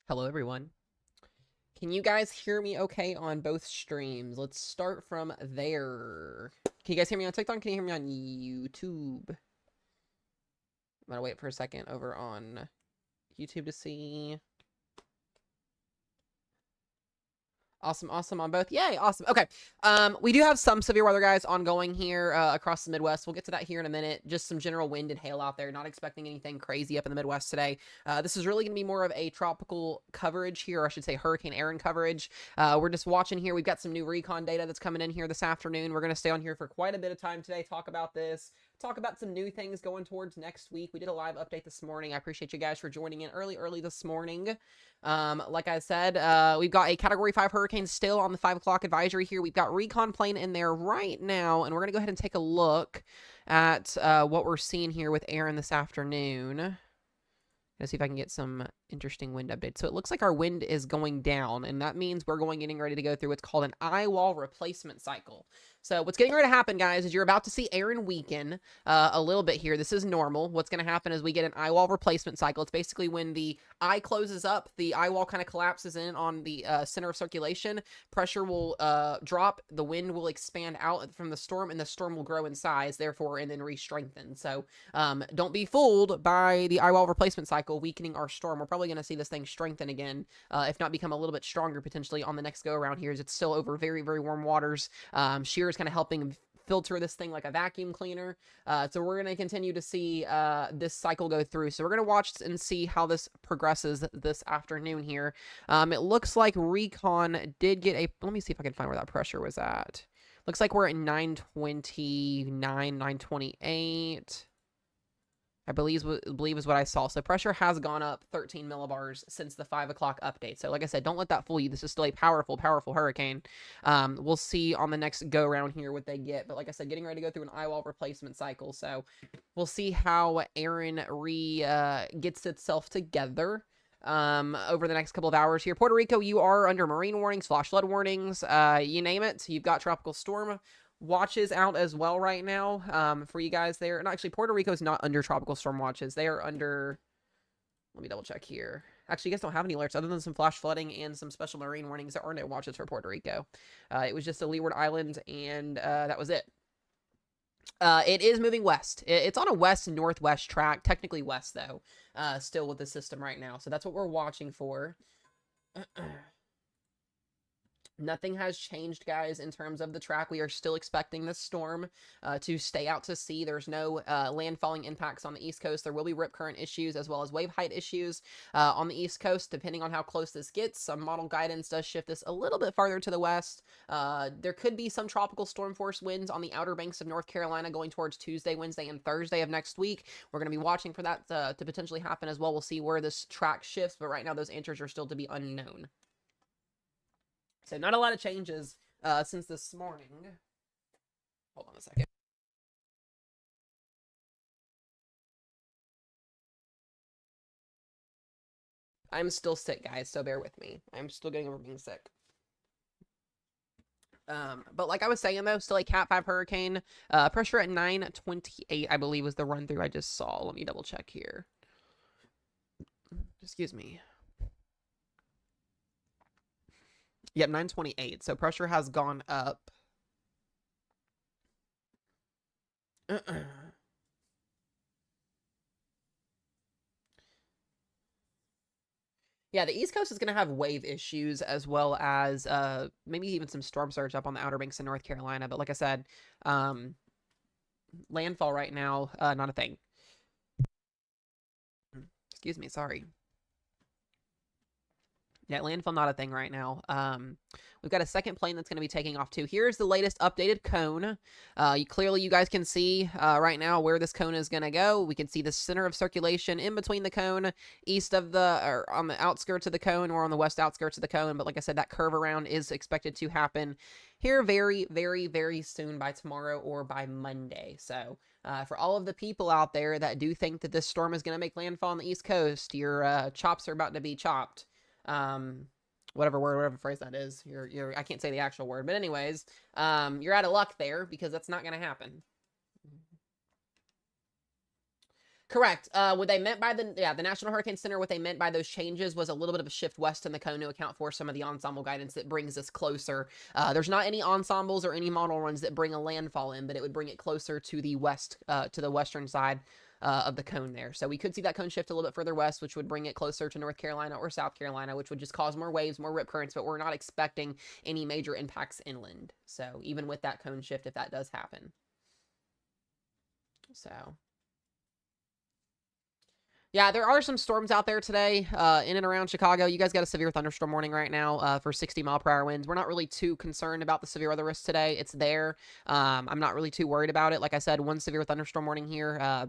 Hello, everyone. Can you guys hear me okay on both streams? Let's start from there. Can you guys hear me on TikTok? Can you hear me on YouTube? I'm gonna wait for a second over on YouTube to see. Awesome on both. Yay, awesome. Okay. We do have some severe weather, guys, ongoing here across the Midwest. We'll get to that here in a minute. Just some general wind and hail out there. Not expecting anything crazy up in the Midwest today. This is really going to be more of a tropical coverage here, or I should say Hurricane Erin coverage. We're just watching here. We've got some new Recon data that's coming in here this afternoon. We're going to stay on here for quite a bit of time today, talk about this, talk about some new things going towards next week. We did a live update this morning. I appreciate you guys for joining in early this morning. Like I said, we've got a Category 5 hurricane still on the 5 o'clock advisory here. We've got Recon playing in there right now, and we're going to go ahead and take a look at what we're seeing here with Erin this afternoon. Let's see if I can get some interesting wind updates. So it looks like our wind is going down, and that means we're getting ready to go through what's called an Eyewall replacement cycle. So what's getting ready to happen, guys, is you're about to see Erin weaken a little bit here. This is normal. What's going to happen is we get an eyewall replacement cycle. It's basically when the eye closes up, the eyewall kind of collapses in on the center of circulation. Pressure will drop. The wind will expand out from the storm, and the storm will grow in size, therefore, and then re-strengthen. So don't be fooled by the eyewall replacement cycle weakening our storm. We're probably going to see this thing strengthen again, if not become a little bit stronger potentially on the next go around here, as it's still over very warm waters. Shear is kind of helping filter this thing like a vacuum cleaner. So we're going to continue to see this cycle go through. So we're going to watch and see how this progresses this afternoon here. It looks like Recon did get a, let me see if I can find where that pressure was at. Looks like we're at 929, 928. I believe is what I saw. So pressure has gone up 13 millibars since the 5 o'clock update. So like I said, don't let that fool you. This is still a powerful hurricane. We'll see on the next go around here what they get. But like I said, getting ready to go through an eyewall replacement cycle. So we'll see how Erin gets itself together over the next couple of hours here. Puerto Rico, you are under marine warnings, flash flood warnings, you name it. You've got tropical storm watches out as well right now for you guys there. And actually, Puerto Rico's not under tropical storm watches. They are under, let me double check here. Actually, you guys don't have any alerts other than some flash flooding and some special marine warnings. There are no watches for Puerto Rico. It was just a leeward island, and that was it. It is moving west. It's on a west-northwest track, technically west, though, still with the system right now. So that's what we're watching for. Nothing has changed, guys, in terms of the track. We are still expecting this storm to stay out to sea. There's no landfalling impacts on the East Coast. There will be rip current issues as well as wave height issues on the East Coast, depending on how close this gets. Some model guidance does shift this a little bit farther to the west. There could be some tropical storm force winds on the outer banks of North Carolina going towards Tuesday, Wednesday, and Thursday of next week. We're going to be watching for that to potentially happen as well. We'll see where this track shifts, but right now those answers are still to be unknown. So not a lot of changes since this morning. Hold on a second. I'm still sick, guys, so bear with me. I'm still getting over being sick. But like I was saying, though, still a Cat 5 hurricane. Pressure at 928, I believe, was the run through I just saw. Let me double check here. Excuse me. Yep, 928. So pressure has gone up. Yeah, the East Coast is going to have wave issues as well as maybe even some storm surge up on the Outer Banks in North Carolina. But like I said, landfall right now, not a thing. Excuse me, sorry. Yeah, landfall not a thing right now. We've got a second plane that's going to be taking off too. Here's the latest updated cone. Clearly, you guys can see right now where this cone is going to go. We can see the center of circulation in between the cone, east of the, or on the outskirts of the cone, or on the west outskirts of the cone. But like I said, that curve around is expected to happen here very soon, by tomorrow or by Monday. So for all of the people out there that do think that this storm is going to make landfall on the East Coast, your chops are about to be chopped. Whatever phrase that is. I can't say the actual word, but anyways, you're out of luck there because that's not going to happen. Correct. What they meant by the National Hurricane Center, what they meant by those changes was a little bit of a shift west in the cone to account for some of the ensemble guidance that brings us closer. There's not any ensembles or any model runs that bring a landfall in, but it would bring it closer to the west, to the western side of the cone there. So we could see that cone shift a little bit further west, which would bring it closer to North Carolina or South Carolina, which would just cause more waves, more rip currents, but we're not expecting any major impacts inland. So even with that cone shift, if that does happen. So yeah, there are some storms out there today in and around Chicago. You guys got a severe thunderstorm warning right now for 60-mile-per-hour winds. We're not really too concerned about the severe weather risk today. It's there. I'm not really too worried about it. Like I said, one severe thunderstorm warning here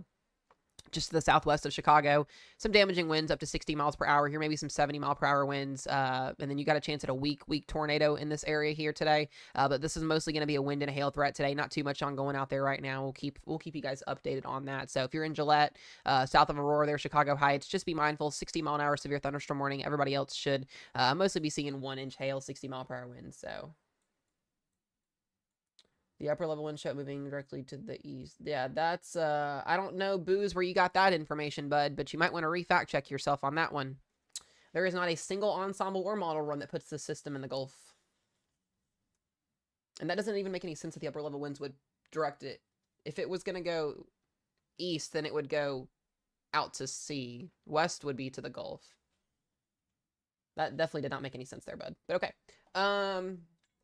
just to the southwest of Chicago. Some damaging winds up to 60 miles per hour here, maybe some 70-mile-per-hour winds. And then you got a chance at a weak tornado in this area here today. But this is mostly going to be a wind and a hail threat today. Not too much on going out there right now. We'll keep you guys updated on that. So if you're in Gillette, south of Aurora there, Chicago Heights, just be mindful. 60-mile-an-hour severe thunderstorm warning. Everybody else should mostly be seeing 1-inch hail, 60-mile-per-hour winds. So the upper level wind show moving directly to the east. Yeah, that's, I don't know, Booze, where you got that information, bud, but you might want to re-fact check yourself on that one. There is not a single ensemble or model run that puts the system in the Gulf. And that doesn't even make any sense that the upper level winds would direct it. If it was going to go east, then it would go out to sea. West would be to the Gulf. That definitely did not make any sense there, bud. But okay.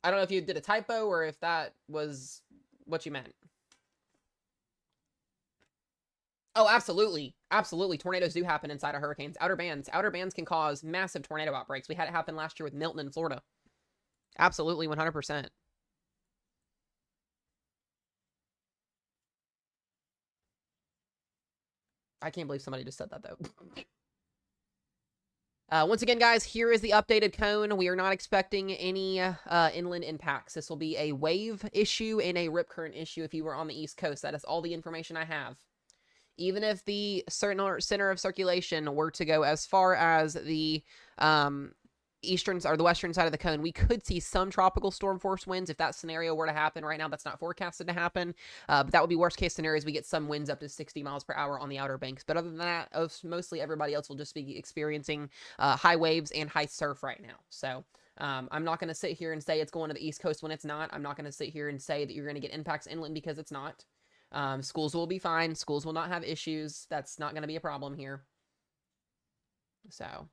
I don't know if you did a typo or if that was what you meant. Oh, absolutely. Absolutely. Tornadoes do happen inside of hurricanes. Outer bands can cause massive tornado outbreaks. We had it happen last year with Milton in Florida. Absolutely, 100%. I can't believe somebody just said that, though. Once again, guys, here is the updated cone. We are not expecting any inland impacts. This will be a wave issue and a rip current issue if you were on the East Coast. That is all the information I have. Even if the center of circulation were to go as far as the eastern or the western side of the cone, we could see some tropical storm force winds if that scenario were to happen. Right now, that's not forecasted to happen, but that would be worst case scenario. Is we get some winds up to 60 miles per hour on the Outer Banks, but other than that, mostly everybody else will just be experiencing high waves and high surf right now. So I'm not going to sit here and say it's going to the East Coast when it's not. I'm not going to sit here and say that you're going to get impacts inland because it's not. Schools will be fine. Schools will not have issues. That's not going to be a problem here. So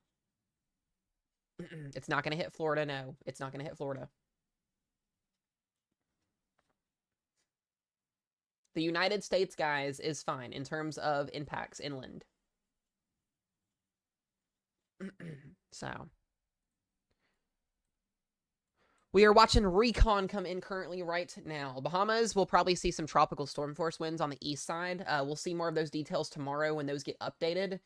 it's not going to hit Florida. No, it's not going to hit Florida. The United States, guys, is fine in terms of impacts inland. So we are watching Recon come in currently right now. Bahamas will probably see some tropical storm force winds on the east side. We'll see more of those details tomorrow when those get updated.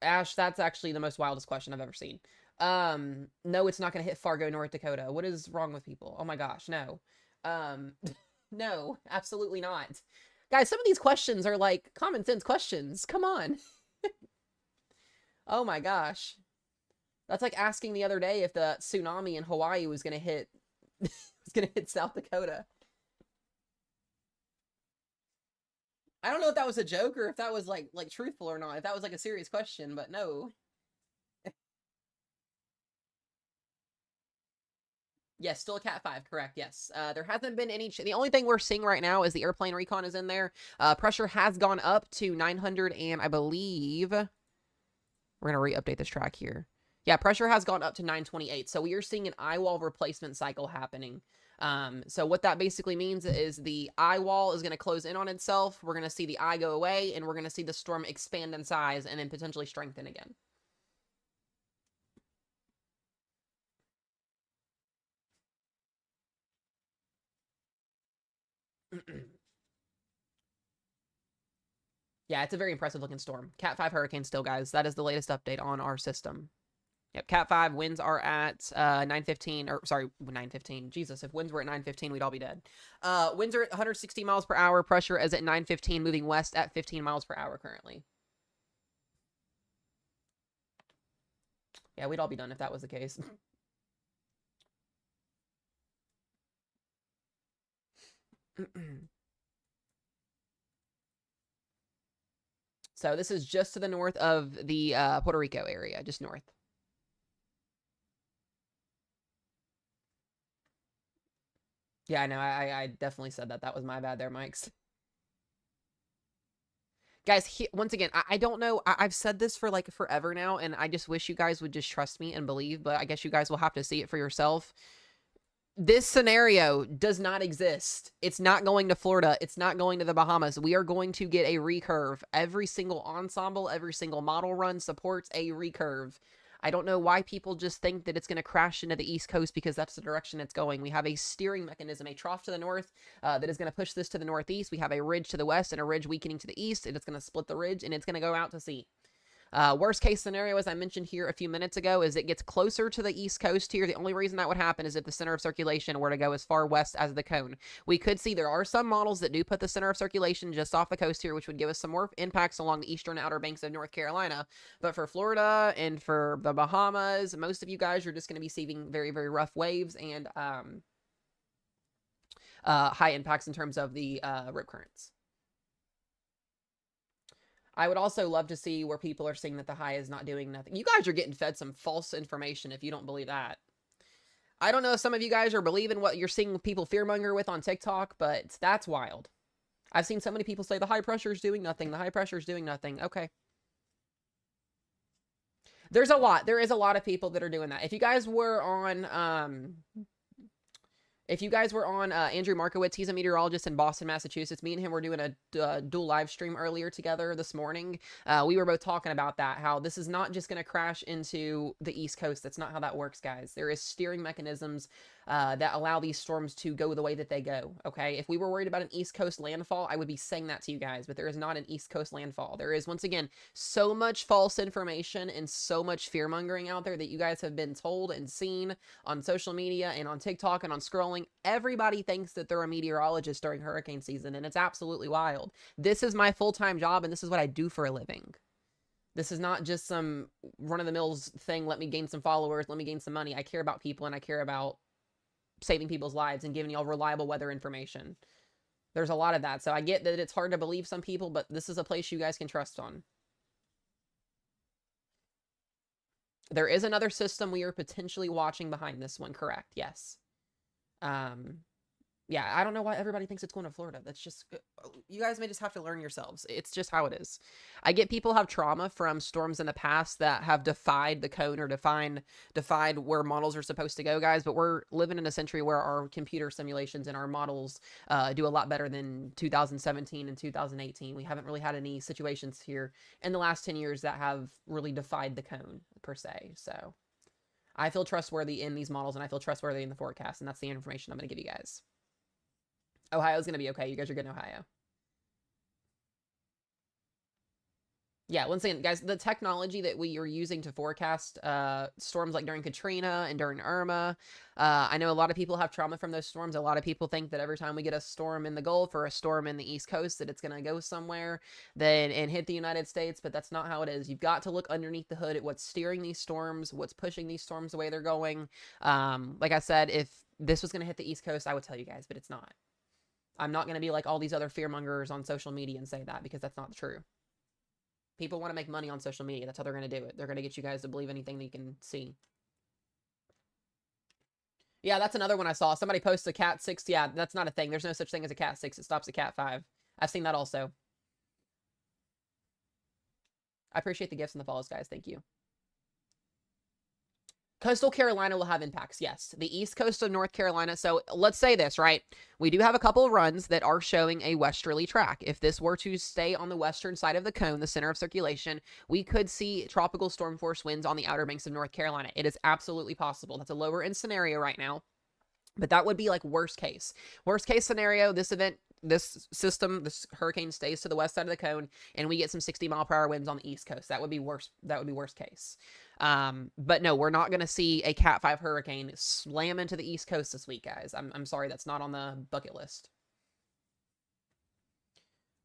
Ash, that's actually the most wildest question I've ever seen. No, it's not going to hit Fargo, North Dakota. What is wrong with people? Oh my gosh, no. No, absolutely not. Guys, some of these questions are like common sense questions. Come on. Oh my gosh. That's like asking the other day if the tsunami in Hawaii was going to hit South Dakota. I don't know if that was a joke or if that was like truthful or not. If that was like a serious question, but no. Yes, still a Cat 5, correct, yes. There hasn't been any... The only thing we're seeing right now is the airplane recon is in there. Pressure has gone up to 900 and I believe... We're going to re-update this track here. Yeah, pressure has gone up to 928. So we are seeing an eyewall replacement cycle happening. So what that basically means is the eyewall is going to close in on itself. We're going to see the eye go away, and we're going to see the storm expand in size and then potentially strengthen again. Yeah, it's a very impressive looking storm. Cat 5 hurricane still, guys. That is the latest update on our system. Yep, Cat 5 winds are at 915, or sorry, 915. Jesus, if winds were at 915, we'd all be dead. Winds are at 160 miles per hour. Pressure is at 915, moving west at 15 miles per hour currently. Yeah, we'd all be done if that was the case. So this is just to the north of the Puerto Rico area, just north. Yeah, I know. I definitely said that. That was my bad there, Mikes. Guys, once again, I don't know. I've said this for like forever now, and I just wish you guys would just trust me and believe, but I guess you guys will have to see it for yourself. This scenario does not exist. It's not going to Florida. It's not going to the Bahamas. We are going to get a recurve. Every single ensemble, every single model run supports a recurve. I don't know why people just think that it's going to crash into the East Coast because that's the direction it's going. We have a steering mechanism, a trough to the north that is going to push this to the northeast. We have a ridge to the west and a ridge weakening to the east, and it's going to split the ridge, and it's going to go out to sea. Worst case scenario, as I mentioned here a few minutes ago, is it gets closer to the East Coast here. The only reason that would happen is if the center of circulation were to go as far west as the cone. We could see there are some models that do put the center of circulation just off the coast here, which would give us some more impacts along the eastern outer banks of North Carolina. But for Florida and for the Bahamas, most of you guys are just going to be seeing very, very rough waves and high impacts in terms of the rip currents. I would also love to see where people are seeing that the high is not doing nothing. You guys are getting fed some false information if you don't believe that. I don't know if some of you guys are believing what you're seeing people fearmonger with on TikTok, but that's wild. I've seen so many people say the high pressure is doing nothing. The high pressure is doing nothing. Okay. There's a lot. There is a lot of people that are doing that. If you guys were on Andrew Markowitz, he's a meteorologist in Boston, Massachusetts. Me and him were doing a dual live stream earlier together this morning. We were both talking about that, how this is not just going to crash into the East Coast. That's not how that works, guys. There is steering mechanisms that allow these storms to go the way that they go, okay? If we were worried about an East Coast landfall, I would be saying that to you guys, but there is not an East Coast landfall. There is, once again, so much false information and so much fear-mongering out there that you guys have been told and seen on social media and on TikTok and on scrolling. Everybody thinks that they're a meteorologist during hurricane season, and it's absolutely wild. This is my full-time job, and this is what I do for a living. This is not just some run-of-the-mills thing, let me gain some followers, let me gain some money. I care about people, and I care about saving people's lives and giving y'all reliable weather information. There's a lot of that. So I get that it's hard to believe some people, but this is a place you guys can trust on. There is another system we are potentially watching behind this one, correct? Yes. Yeah, I don't know why everybody thinks it's going to Florida. That's just, you guys may just have to learn yourselves. It's just how it is. I get people have trauma from storms in the past that have defied the cone or defied where models are supposed to go, guys. But we're living in a century where our computer simulations and our models do a lot better than 2017 and 2018. We haven't really had any situations here in the last 10 years that have really defied the cone, per se. So I feel trustworthy in these models, and I feel trustworthy in the forecast, and that's the information I'm going to give you guys. Ohio's going to be okay. You guys are good in Ohio. Yeah, once again, guys, the technology that we are using to forecast storms like during Katrina and during Irma, I know a lot of people have trauma from those storms. A lot of people think that every time we get a storm in the Gulf or a storm in the East Coast that it's going to go somewhere and hit the United States, but that's not how it is. You've got to look underneath the hood at what's steering these storms, what's pushing these storms the way they're going. Like I said, if this was going to hit the East Coast, I would tell you guys, but it's not. I'm not going to be like all these other fearmongers on social media and say that, because that's not true. People want to make money on social media. That's how they're going to do it. They're going to get you guys to believe anything that you can see. Yeah, that's another one I saw. Somebody posts a Cat 6. Yeah, that's not a thing. There's no such thing as a Cat 6. It stops at Cat 5. I've seen that also. I appreciate the gifts and the follows, guys. Thank you. Coastal Carolina will have impacts, yes. The east coast of North Carolina. So let's say this, right? We do have a couple of runs that are showing a westerly track. If this were to stay on the western side of the cone, the center of circulation, we could see tropical storm force winds on the outer banks of North Carolina. It is absolutely possible. That's a lower end scenario right now. But that would be like worst case. Worst case scenario, this event, this system, this hurricane stays to the west side of the cone, and we get some 60-mile-per-hour winds on the east coast. That would be worst. That would be worst case. But no, we're not going to see a Cat 5 hurricane slam into the east coast this week, guys. I'm sorry, that's not on the bucket list.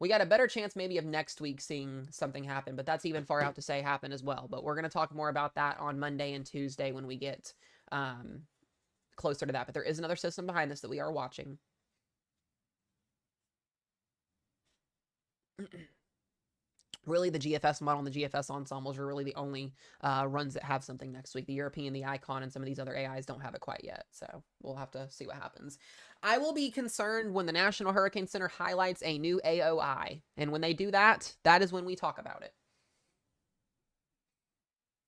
We got a better chance maybe of next week seeing something happen, but that's even far out to say happen as well. But we're going to talk more about that on Monday and Tuesday when we get closer to that. But there is another system behind this that we are watching. Really, the GFS model and the GFS ensembles are really the only runs that have something next week. The European, the Icon, and some of these other AIs don't have it quite yet. So we'll have to see what happens. I will be concerned when the National Hurricane Center highlights a new AOI. And when they do that, that is when we talk about it.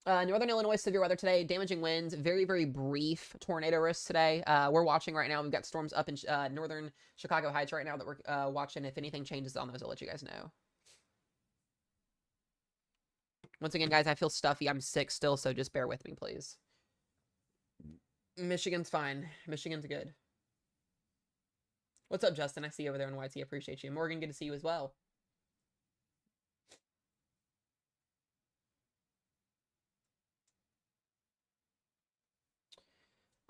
Northern Illinois, severe weather today, damaging winds, very, very brief tornado risk today. We're watching right now. We've got storms up in northern Chicago Heights right now that we're watching. If anything changes on those, I'll let you guys know. Once again, guys, I feel stuffy. I'm sick still, so just bear with me, please. Michigan's fine. Michigan's good. What's up, Justin? I see you over there in YT. Appreciate you. Morgan, good to see you as well.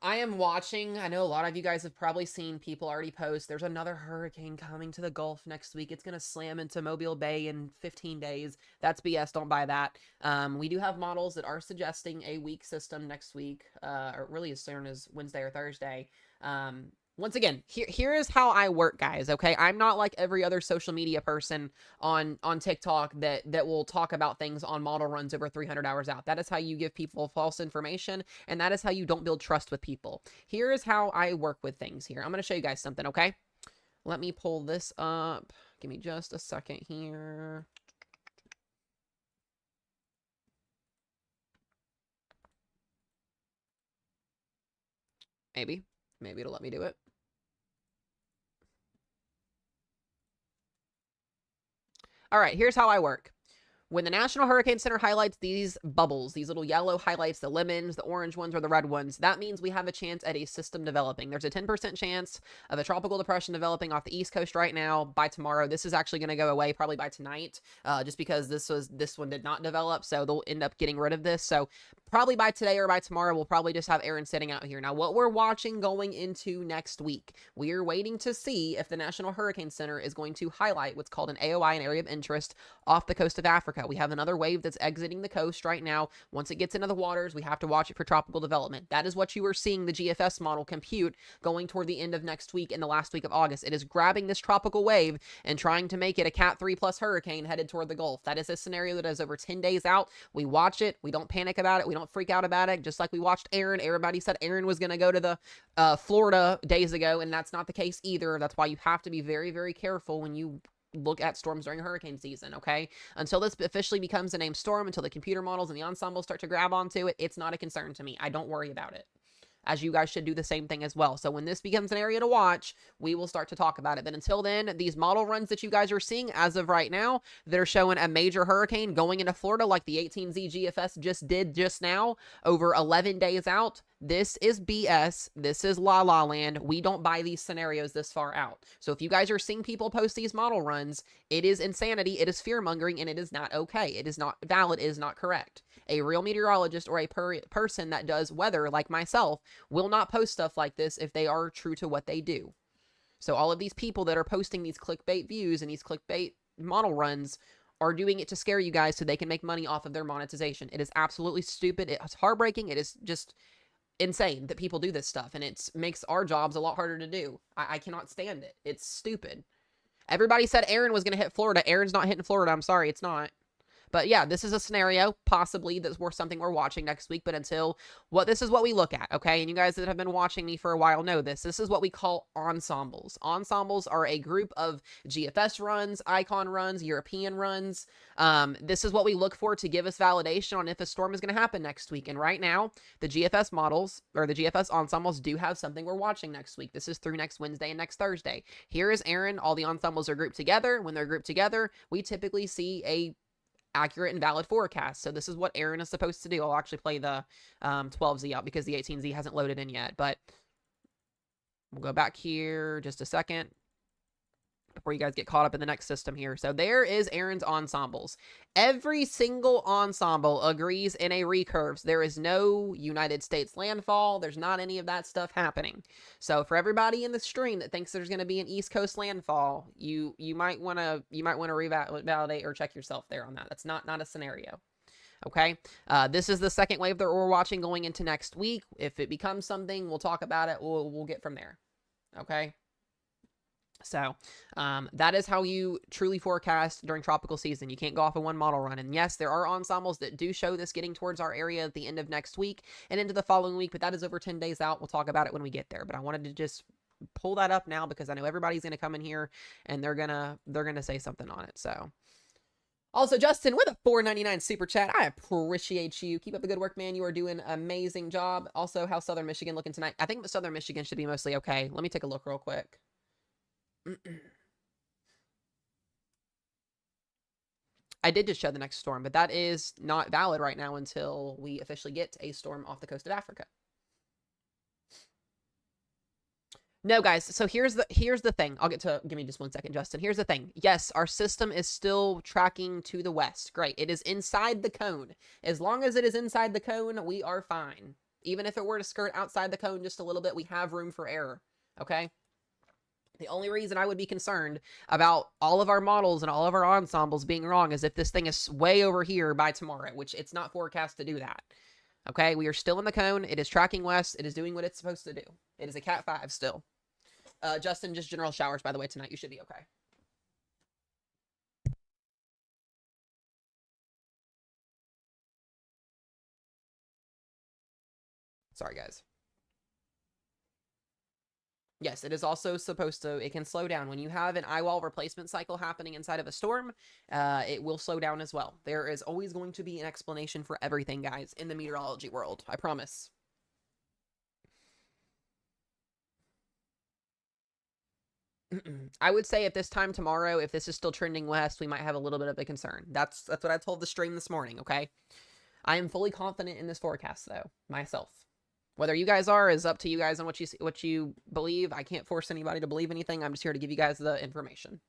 I am watching. I know a lot of you guys have probably seen people already post. There's another hurricane coming to the Gulf next week. It's going to slam into Mobile Bay in 15 days. That's BS. Don't buy that. We do have models that are suggesting a weak system next week, or really as soon as Wednesday or Thursday. Once again, here is how I work, guys, okay? I'm not like every other social media person on TikTok that will talk about things on model runs over 300 hours out. That is how you give people false information, and that is how you don't build trust with people. Here is how I work with things here. I'm going to show you guys something, okay? Let me pull this up. Give me just a second here. Maybe it'll let me do it. All right, here's how I work. When the National Hurricane Center highlights these bubbles, these little yellow highlights, the lemons, the orange ones, or the red ones, that means we have a chance at a system developing. There's a 10% chance of a tropical depression developing off the East Coast right now by tomorrow. This is actually going to go away probably by tonight, just because this one did not develop, so they'll end up getting rid of this. So probably by today or by tomorrow, we'll probably just have Erin sitting out here. Now, what we're watching going into next week, we are waiting to see if the National Hurricane Center is going to highlight what's called an AOI, an area of interest, off the coast of Africa. We have another wave that's exiting the coast right now. Once it gets into the waters, we have to watch it for tropical development. That is what you are seeing the GFS model compute going toward the end of next week and the last week of August. It is grabbing this tropical wave and trying to make it a Cat 3 plus hurricane headed toward the Gulf. That is a scenario that is over 10 days out. We watch it. We don't panic about it. We don't freak out about it. Just like we watched Erin. Everybody said Erin was going to go to the Florida days ago, and that's not the case either. That's why you have to be very, very careful when you look at storms during hurricane season, okay? Until this officially becomes a named storm, until the computer models and the ensembles start to grab onto it, it's not a concern to me. I don't worry about it. As you guys should do the same thing as well. So when this becomes an area to watch, we will start to talk about it. But until then, these model runs that you guys are seeing as of right now, that are showing a major hurricane going into Florida like the 18Z GFS just did just now, over 11 days out, this is BS. This is La La Land. We don't buy these scenarios this far out. So if you guys are seeing people post these model runs, it is insanity, it is fear-mongering, and it is not okay. It is not valid, it is not correct. A real meteorologist or a person that does weather like myself will not post stuff like this if they are true to what they do. So all of these people that are posting these clickbait views and these clickbait model runs are doing it to scare you guys so they can make money off of their monetization. It is absolutely stupid. It's heartbreaking. It is just insane that people do this stuff, and it makes our jobs a lot harder to do. I cannot stand it. It's stupid. Everybody said Erin was going to hit Florida. Erin's not hitting Florida. I'm sorry, it's not. But yeah, this is a scenario, possibly, that's worth something we're watching next week. But until, this is what we look at, okay? And you guys that have been watching me for a while know this. This is what we call ensembles. Ensembles are a group of GFS runs, Icon runs, European runs. This is what we look for to give us validation on if a storm is going to happen next week. And right now, the GFS models, or the GFS ensembles, do have something we're watching next week. This is through next Wednesday and next Thursday. Here is Erin. All the ensembles are grouped together. When they're grouped together, we typically see a accurate and valid forecast. So this is what Erin is supposed to do. I'll actually play the 12Z out because the 18Z hasn't loaded in yet, but we'll go back here just a second before you guys get caught up in the next system here. So there is Erin's ensembles. Every single ensemble agrees in a recurve. There is no United States landfall. There's not any of that stuff happening. So for everybody in the stream that thinks there's going to be an East Coast landfall, you might want to revalidate or check yourself there on that. That's not a scenario. Okay, this is the second wave that we're watching going into next week. If it becomes something, we'll talk about it. We'll get from there. Okay. So that is how you truly forecast during tropical season. You can't go off of one model run. And yes, there are ensembles that do show this getting towards our area at the end of next week and into the following week, but that is over 10 days out. We'll talk about it when we get there. But I wanted to just pull that up now because I know everybody's going to come in here and they're gonna say something on it. So also, Justin, with a $4.99 super chat, I appreciate you. Keep up the good work, man. You are doing an amazing job. Also, how's Southern Michigan looking tonight? I think Southern Michigan should be mostly okay. Let me take a look real quick. I did just show the next storm, but that is not valid right now until we officially get a storm off the coast of Africa. No, guys, so here's the thing. Give me just 1 second, Justin. Here's the thing. Yes, our system is still tracking to the west. Great. It is inside the cone. As long as it is inside the cone, we are fine. Even if it were to skirt outside the cone just a little bit, we have room for error. Okay? The only reason I would be concerned about all of our models and all of our ensembles being wrong is if this thing is way over here by tomorrow, which it's not forecast to do that. Okay? We are still in the cone. It is tracking west. It is doing what it's supposed to do. It is a Cat 5 still. Justin, just general showers, by the way, tonight. You should be okay. Sorry, guys. Yes, it is also supposed to, it can slow down. When you have an eyewall replacement cycle happening inside of a storm, it will slow down as well. There is always going to be an explanation for everything, guys, in the meteorology world. I promise. I would say at this time tomorrow, if this is still trending west, we might have a little bit of a concern. That's what I told the stream this morning, okay? I am fully confident in this forecast, though, myself. Whether you guys are is up to you guys on what you believe. I can't force anybody to believe anything. I'm just here to give you guys the information.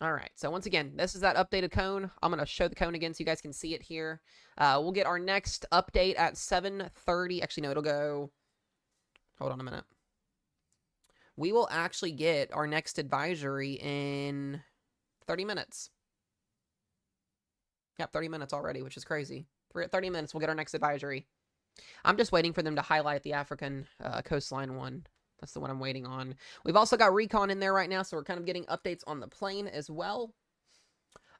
All right, so once again, this is that updated cone. I'm going to show the cone again so you guys can see it here. We'll get our next update at 7:30. Actually, no, it'll go... Hold on a minute. We will actually get our next advisory in 30 minutes. Yep, 30 minutes already, which is crazy. 30 minutes, we'll get our next advisory. I'm just waiting for them to highlight the African coastline one. That's the one I'm waiting on. We've also got Recon in there right now, so we're kind of getting updates on the plane as well.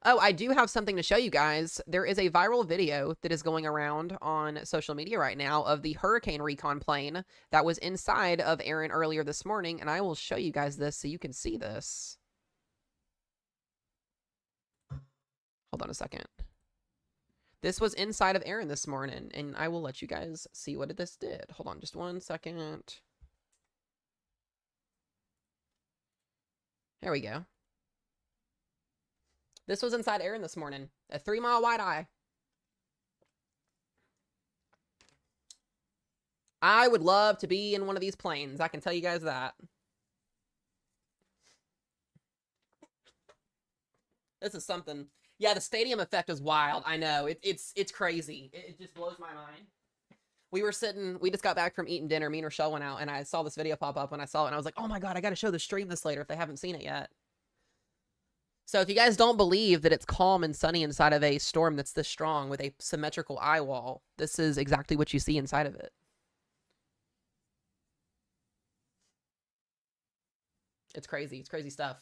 Oh, I do have something to show you guys. There is a viral video that is going around on social media right now of the Hurricane Recon plane that was inside of Erin earlier this morning, and I will show you guys this so you can see this. Hold on a second. This was inside of Erin this morning, and I will let you guys see what this did. Hold on just 1 second. There we go. This was inside Erin this morning. A 3-mile wide eye. I would love to be in one of these planes. I can tell you guys that. This is something. Yeah, the stadium effect is wild. I know. It's crazy. It just blows my mind. We just got back from eating dinner. Me and Rochelle went out, and I saw this video pop up when I saw it, and I was like, oh my god, I gotta show the stream this later if they haven't seen it yet. So if you guys don't believe that it's calm and sunny inside of a storm that's this strong with a symmetrical eye wall, this is exactly what you see inside of it. It's crazy. It's crazy stuff.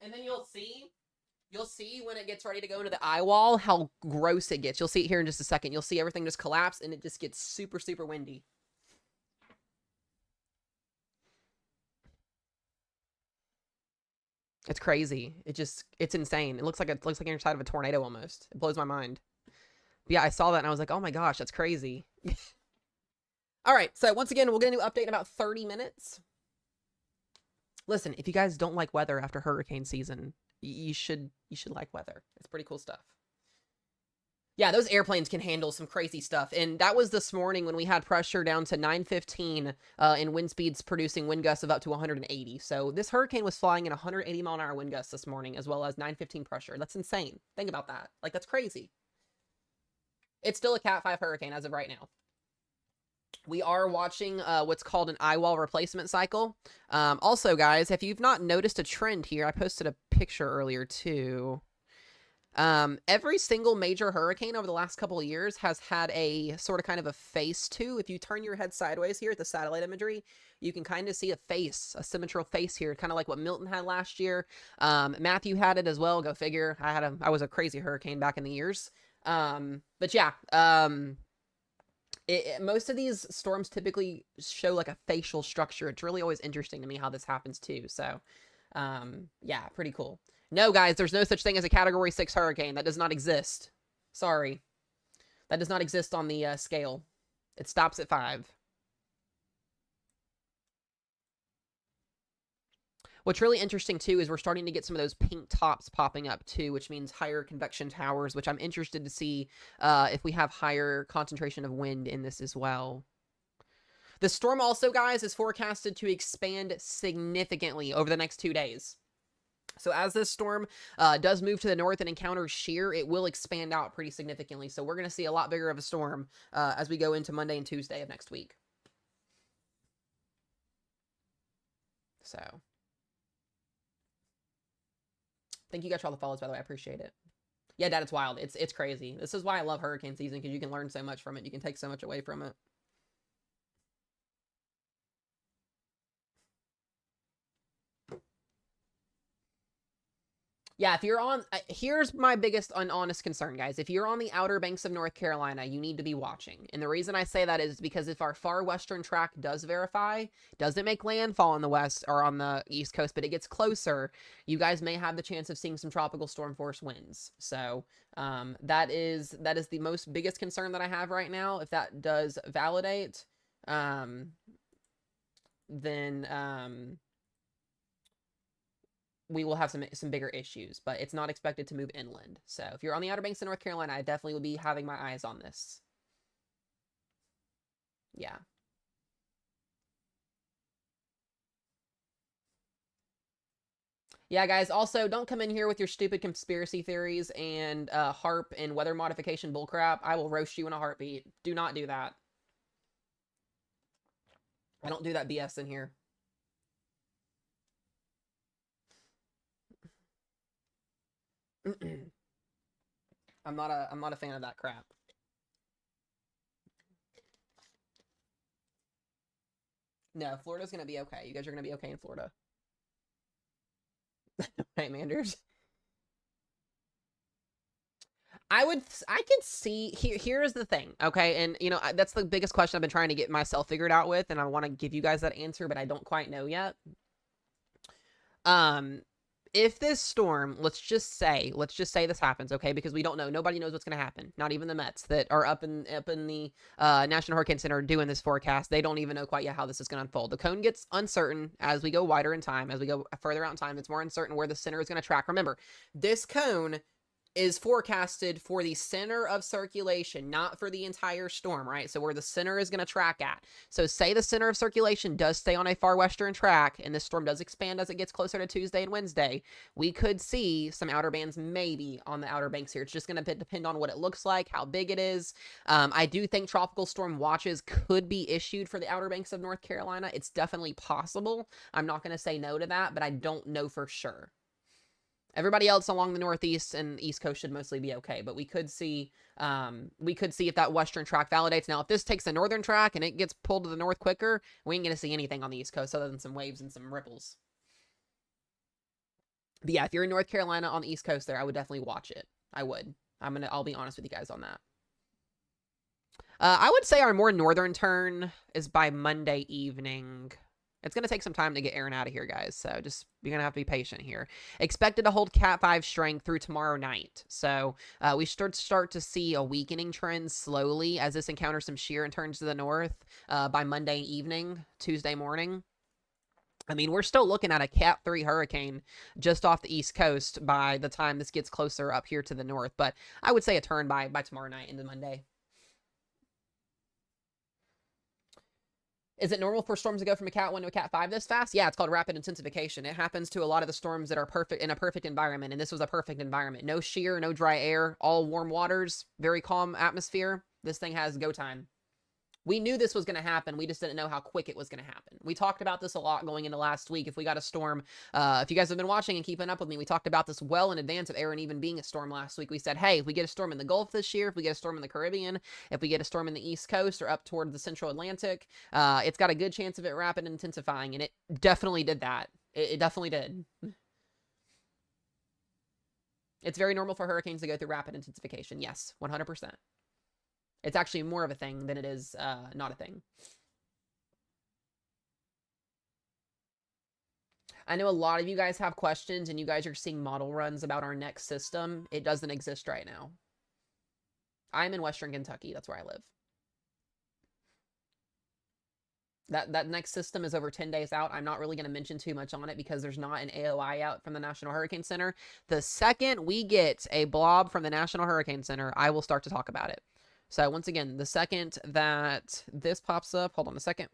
And then you'll see when it gets ready to go into the eye wall how gross it gets. You'll see it here in just a second. You'll see everything just collapse and it just gets super, super windy. It's crazy. It's insane. It looks like you're inside of a tornado almost. It blows my mind. But yeah, I saw that and I was like, oh my gosh, that's crazy. All right, so once again, we'll get a new update in about 30 minutes. Listen, if you guys don't like weather after hurricane season, you should like weather. It's pretty cool stuff. Yeah, those airplanes can handle some crazy stuff. And that was this morning when we had pressure down to 915 and wind speeds producing wind gusts of up to 180. So this hurricane was flying in 180 mile an hour wind gusts this morning, as well as 915 pressure. That's insane. Think about that. Like, that's crazy. It's still a Cat 5 hurricane as of right now. We are watching what's called an eyewall replacement cycle. Also, guys, if you've not noticed a trend here, I posted a picture earlier too. Every single major hurricane over the last couple of years has had a sort of kind of a face too. If you turn your head sideways here at the satellite imagery, you can kind of see a face, a symmetrical face here, kind of like what Milton had last year. Matthew had it as well. Go figure. I was a crazy hurricane back in the years. But yeah, most of these storms typically show like a facial structure. It's really always interesting to me how this happens too. So, yeah, pretty cool. No, guys, there's no such thing as a Category 6 hurricane. That does not exist. Sorry. That does not exist on the scale. It stops at 5. What's really interesting, too, is we're starting to get some of those pink tops popping up, too, which means higher convection towers, which I'm interested to see if we have higher concentration of wind in this as well. The storm also, guys, is forecasted to expand significantly over the next 2 days. So as this storm does move to the north and encounters shear, it will expand out pretty significantly. So we're going to see a lot bigger of a storm as we go into Monday and Tuesday of next week. So thank you guys for all the follows, by the way. I appreciate it. Yeah, Dad, it's wild. It's crazy. This is why I love hurricane season, because you can learn so much from it. You can take so much away from it. Yeah, if you're on, here's my biggest honest concern, guys. If you're on the Outer Banks of North Carolina, you need to be watching. And the reason I say that is because if our far western track does verify, doesn't make landfall on the west or on the east coast, but it gets closer, you guys may have the chance of seeing some tropical storm force winds. So that is the most biggest concern that I have right now. If that does validate, then we will have some bigger issues, but it's not expected to move inland. So if you're on the Outer Banks of North Carolina, I definitely will be having my eyes on this. Yeah. Yeah, guys, also, don't come in here with your stupid conspiracy theories and HARP and weather modification bullcrap. I will roast you in a heartbeat. Do not do that. I don't do that BS in here. I'm not a fan of that crap. No, Florida's gonna be okay. You guys are gonna be okay in Florida. Hey, Manders. I could see, here's the thing, okay? And, you know, that's the biggest question I've been trying to get myself figured out with, and I want to give you guys that answer, but I don't quite know yet. If this storm, let's just say this happens, okay? Because we don't know. Nobody knows what's going to happen. Not even the Mets that are up in the National Hurricane Center doing this forecast. They don't even know quite yet how this is going to unfold. The cone gets uncertain as we go wider in time, as we go further out in time. It's more uncertain where the center is going to track. Remember, this cone is forecasted for the center of circulation, not for the entire storm, right? So where the center is going to track at. So say the center of circulation does stay on a far western track, and this storm does expand as it gets closer to Tuesday and Wednesday, we could see some outer bands maybe on the Outer Banks here. It's just going to depend on what it looks like, how big it is. I do think tropical storm watches could be issued for the Outer Banks of North Carolina. It's definitely possible. I'm not going to say no to that, but I don't know for sure. Everybody else along the Northeast and East Coast should mostly be okay, but we could see if that western track validates. Now, if this takes the northern track and it gets pulled to the north quicker, we ain't gonna see anything on the East Coast other than some waves and some ripples. But yeah, if you're in North Carolina on the East Coast there, I would definitely watch it. I would. I'll be honest with you guys on that. I would say our more northern turn is by Monday evening. It's going to take some time to get Erin out of here, guys. So just, you're going to have to be patient here. Expected to hold Cat 5 strength through tomorrow night. So we start to see a weakening trend slowly as this encounters some shear and turns to the north by Monday evening, Tuesday morning. I mean, we're still looking at a Cat 3 hurricane just off the East Coast by the time this gets closer up here to the north. But I would say a turn by tomorrow night into Monday. Is it normal for storms to go from a Cat 1 to a Cat 5 this fast? Yeah, it's called rapid intensification. It happens to a lot of the storms that are perfect in a perfect environment, and this was a perfect environment. No shear, no dry air, all warm waters, very calm atmosphere. This thing has go time. We knew this was going to happen. We just didn't know how quick it was going to happen. We talked about this a lot going into last week. If we got a storm, if you guys have been watching and keeping up with me, we talked about this well in advance of Erin even being a storm last week. We said, hey, if we get a storm in the Gulf this year, if we get a storm in the Caribbean, if we get a storm in the East Coast or up toward the Central Atlantic, it's got a good chance of it rapid intensifying. And it definitely did that. It definitely did. It's very normal for hurricanes to go through rapid intensification. Yes, 100%. It's actually more of a thing than it is not a thing. I know a lot of you guys have questions and you guys are seeing model runs about our next system. It doesn't exist right now. I'm in Western Kentucky. That's where I live. That next system is over 10 days out. I'm not really going to mention too much on it because there's not an AOI out from the National Hurricane Center. The second we get a blob from the National Hurricane Center, I will start to talk about it. So once again, the second that this pops up, hold on a second.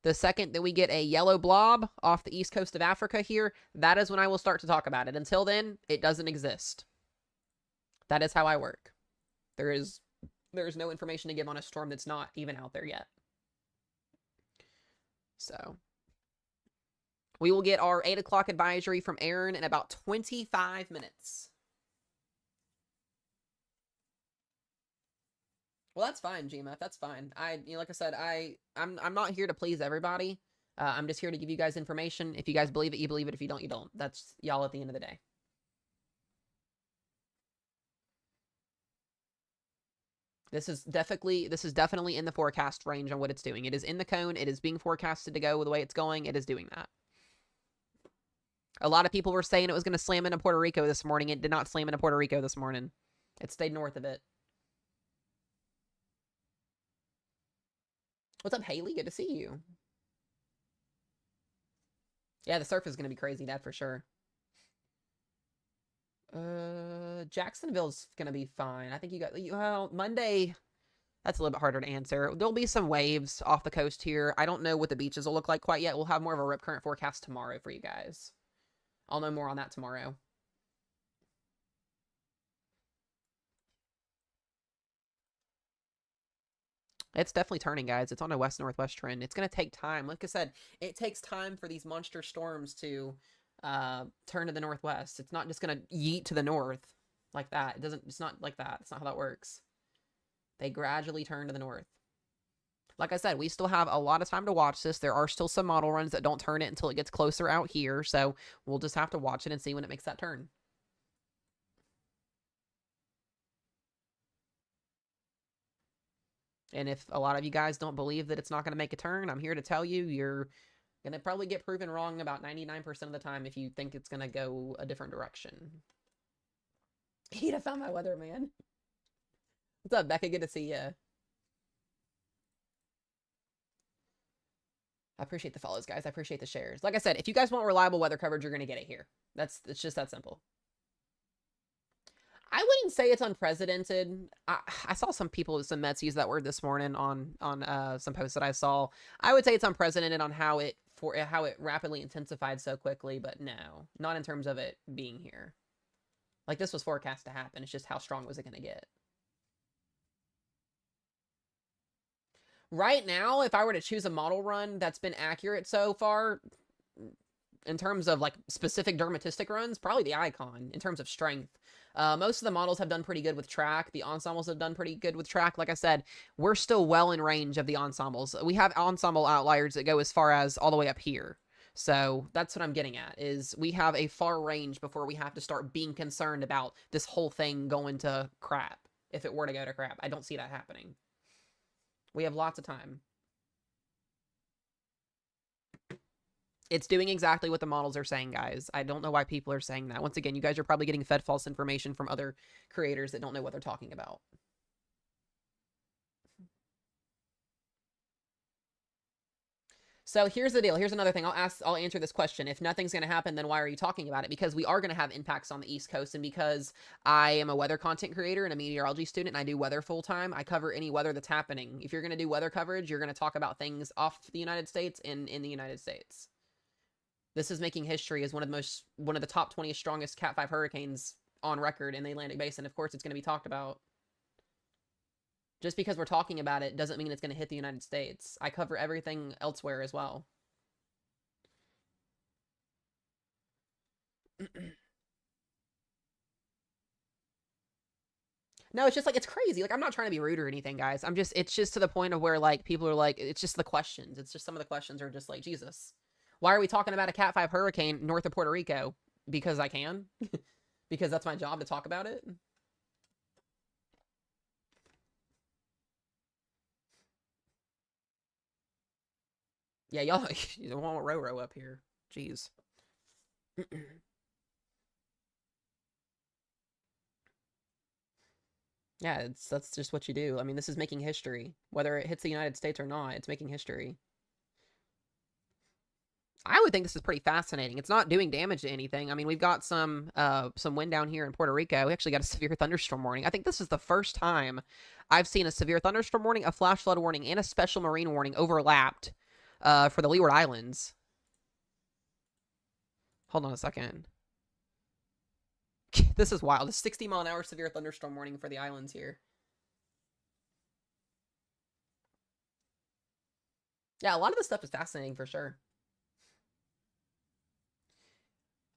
The second that we get a yellow blob off the east coast of Africa here, that is when I will start to talk about it. Until then, it doesn't exist. That is how I work. There is no information to give on a storm that's not even out there yet. So we will get our 8 o'clock advisory from Erin in about 25 minutes. Well, that's fine, GMF. That's fine. Like I said, I'm not here to please everybody. I'm just here to give you guys information. If you guys believe it, you believe it. If you don't, you don't. That's y'all at the end of the day. This is definitely in the forecast range on what it's doing. It is in the cone. It is being forecasted to go the way it's going. It is doing that. A lot of people were saying it was going to slam into Puerto Rico this morning. It did not slam into Puerto Rico this morning. It stayed north of it. What's up, Haley? Good to see you. Yeah, the surf is going to be crazy, that for sure. Jacksonville's going to be fine. I think well, Monday, that's a little bit harder to answer. There'll be some waves off the coast here. I don't know what the beaches will look like quite yet. We'll have more of a rip current forecast tomorrow for you guys. I'll know more on that tomorrow. It's definitely turning, guys. It's on a west-northwest trend. It's going to take time. Like I said, it takes time for these monster storms to turn to the northwest. It's not just going to yeet to the north like that. It's not like that. It's not how that works. They gradually turn to the north. Like I said, we still have a lot of time to watch this. There are still some model runs that don't turn it until it gets closer out here. So we'll just have to watch it and see when it makes that turn. And if a lot of you guys don't believe that it's not going to make a turn, I'm here to tell you, you're going to probably get proven wrong about 99% of the time if you think it's going to go a different direction. He'd have found my weather, man. What's up, Becca? Good to see you. I appreciate the follows, guys. I appreciate the shares. Like I said, if you guys want reliable weather coverage, you're going to get it here. It's just that simple. I wouldn't say it's unprecedented. I saw some people, some Mets use that word this morning on some posts that I saw. I would say it's unprecedented on how it rapidly intensified so quickly, but no, not in terms of it being here. Like, this was forecast to happen. It's just how strong was it going to get? Right now, if I were to choose a model run that's been accurate so far, in terms of like specific dermatistic runs, probably the Icon in terms of strength. Most of the models have done pretty good with track. The ensembles have done pretty good with track. Like I said, we're still well in range of the ensembles. We have ensemble outliers that go as far as all the way up here. So that's what I'm getting at, is we have a far range before we have to start being concerned about this whole thing going to crap. If it were to go to crap, I don't see that happening. We have lots of time. It's doing exactly what the models are saying, guys. I don't know why people are saying that. Once again, you guys are probably getting fed false information from other creators that don't know what they're talking about. So here's the deal. Here's another thing. I'll answer this question. If nothing's going to happen, then why are you talking about it? Because we are going to have impacts on the East Coast, and because I am a weather content creator and a meteorology student, and I do weather full time, I cover any weather that's happening. If you're going to do weather coverage, you're going to talk about things off the United States and in the United States. This is making history as one of the top 20 strongest Cat 5 hurricanes on record in the Atlantic Basin. Of course, it's going to be talked about. Just because we're talking about it doesn't mean it's going to hit the United States. I cover everything elsewhere as well. No, it's just like, it's crazy. Like, I'm not trying to be rude or anything, guys. It's just to the point of where, like, people are like, it's just the questions. It's just some of the questions are just like, Jesus, why are we talking about a Cat 5 hurricane north of Puerto Rico? Because I can. Because that's my job to talk about it. Yeah, y'all, you don't want Roro up here. Jeez. Yeah, that's just what you do. I mean, this is making history. Whether it hits the United States or not, it's making history. I would think this is pretty fascinating. It's not doing damage to anything. I mean, we've got some wind down here in Puerto Rico. We actually got a severe thunderstorm warning. I think this is the first time I've seen a severe thunderstorm warning, a flash flood warning, and a special marine warning overlapped for the Leeward Islands. Hold on a second. This is wild. A 60-mile-an-hour severe thunderstorm warning for the islands here. Yeah, a lot of this stuff is fascinating for sure.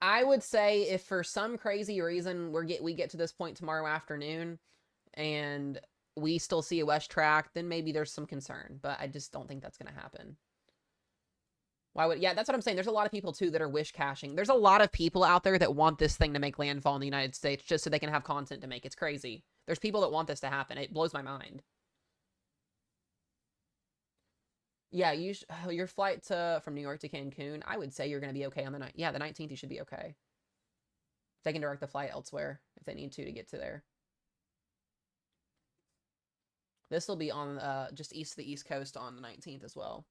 I would say if for some crazy reason we get to this point tomorrow afternoon and we still see a west track, then maybe there's some concern, but I just don't think that's going to happen. Why would, yeah, that's what I'm saying. There's a lot of people too that are wish caching. There's a lot of people out there that want this thing to make landfall in the United States just so they can have content to make. It's crazy. There's people that want this to happen. It blows my mind. Yeah, your flight from New York to Cancun, I would say you're going to be okay on the night. Yeah, the 19th you should be okay. They can direct the flight elsewhere if they need to get to there. This will be on just east of the East Coast on the 19th as well.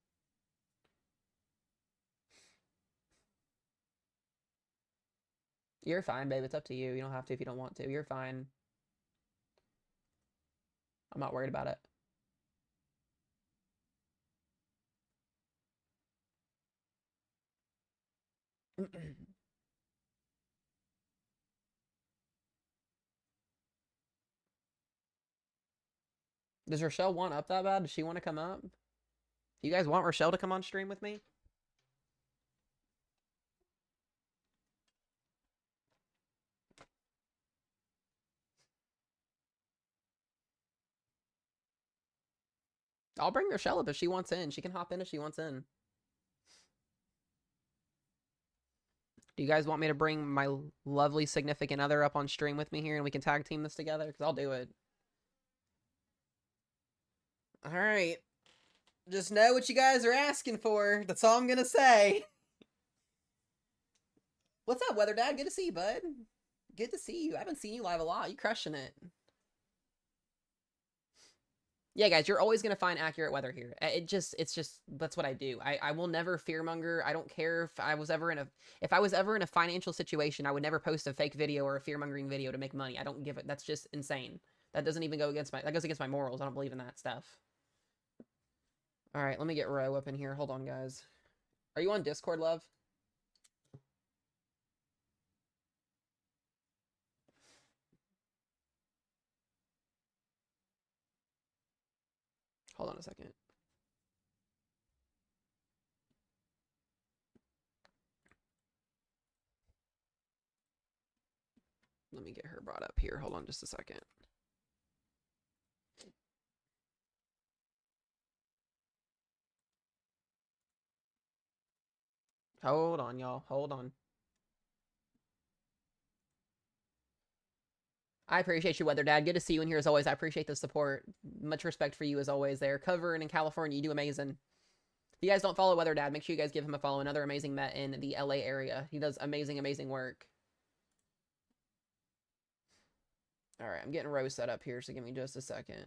You're fine, babe. It's up to you. You don't have to if you don't want to. You're fine. I'm not worried about it. Does Rochelle want up that bad? Does she want to come up? Do you guys want Rochelle to come on stream with me? I'll bring Rochelle up if she wants in. She can hop in if she wants in. Do you guys want me to bring my lovely significant other up on stream with me here and we can tag team this together? Because I'll do it. All right. Just know what you guys are asking for. That's all I'm going to say. What's up, Weather Dad? Good to see you, bud. Good to see you. I haven't seen you live a lot. You crushing it. Yeah, guys, you're always gonna find accurate weather here. It's just that's what I do. I will never fearmonger. I don't care if I was ever in a financial situation, I would never post a fake video or a fearmongering video to make money. I don't give it. That's just insane. That doesn't even go against that goes against my morals. I don't believe in that stuff. All right, let me get Ro up in here. Hold on, guys. Are you on Discord, love? Hold on a second. Let me get her brought up here. Hold on just a second. Hold on, y'all. Hold on. I appreciate you, Weather Dad. Good to see you in here as always. I appreciate the support. Much respect for you as always there. Covering in California, you do amazing. If you guys don't follow Weather Dad, make sure you guys give him a follow. Another amazing Met in the LA area. He does amazing, amazing work. All right, I'm getting Rose set up here, so give me just a second.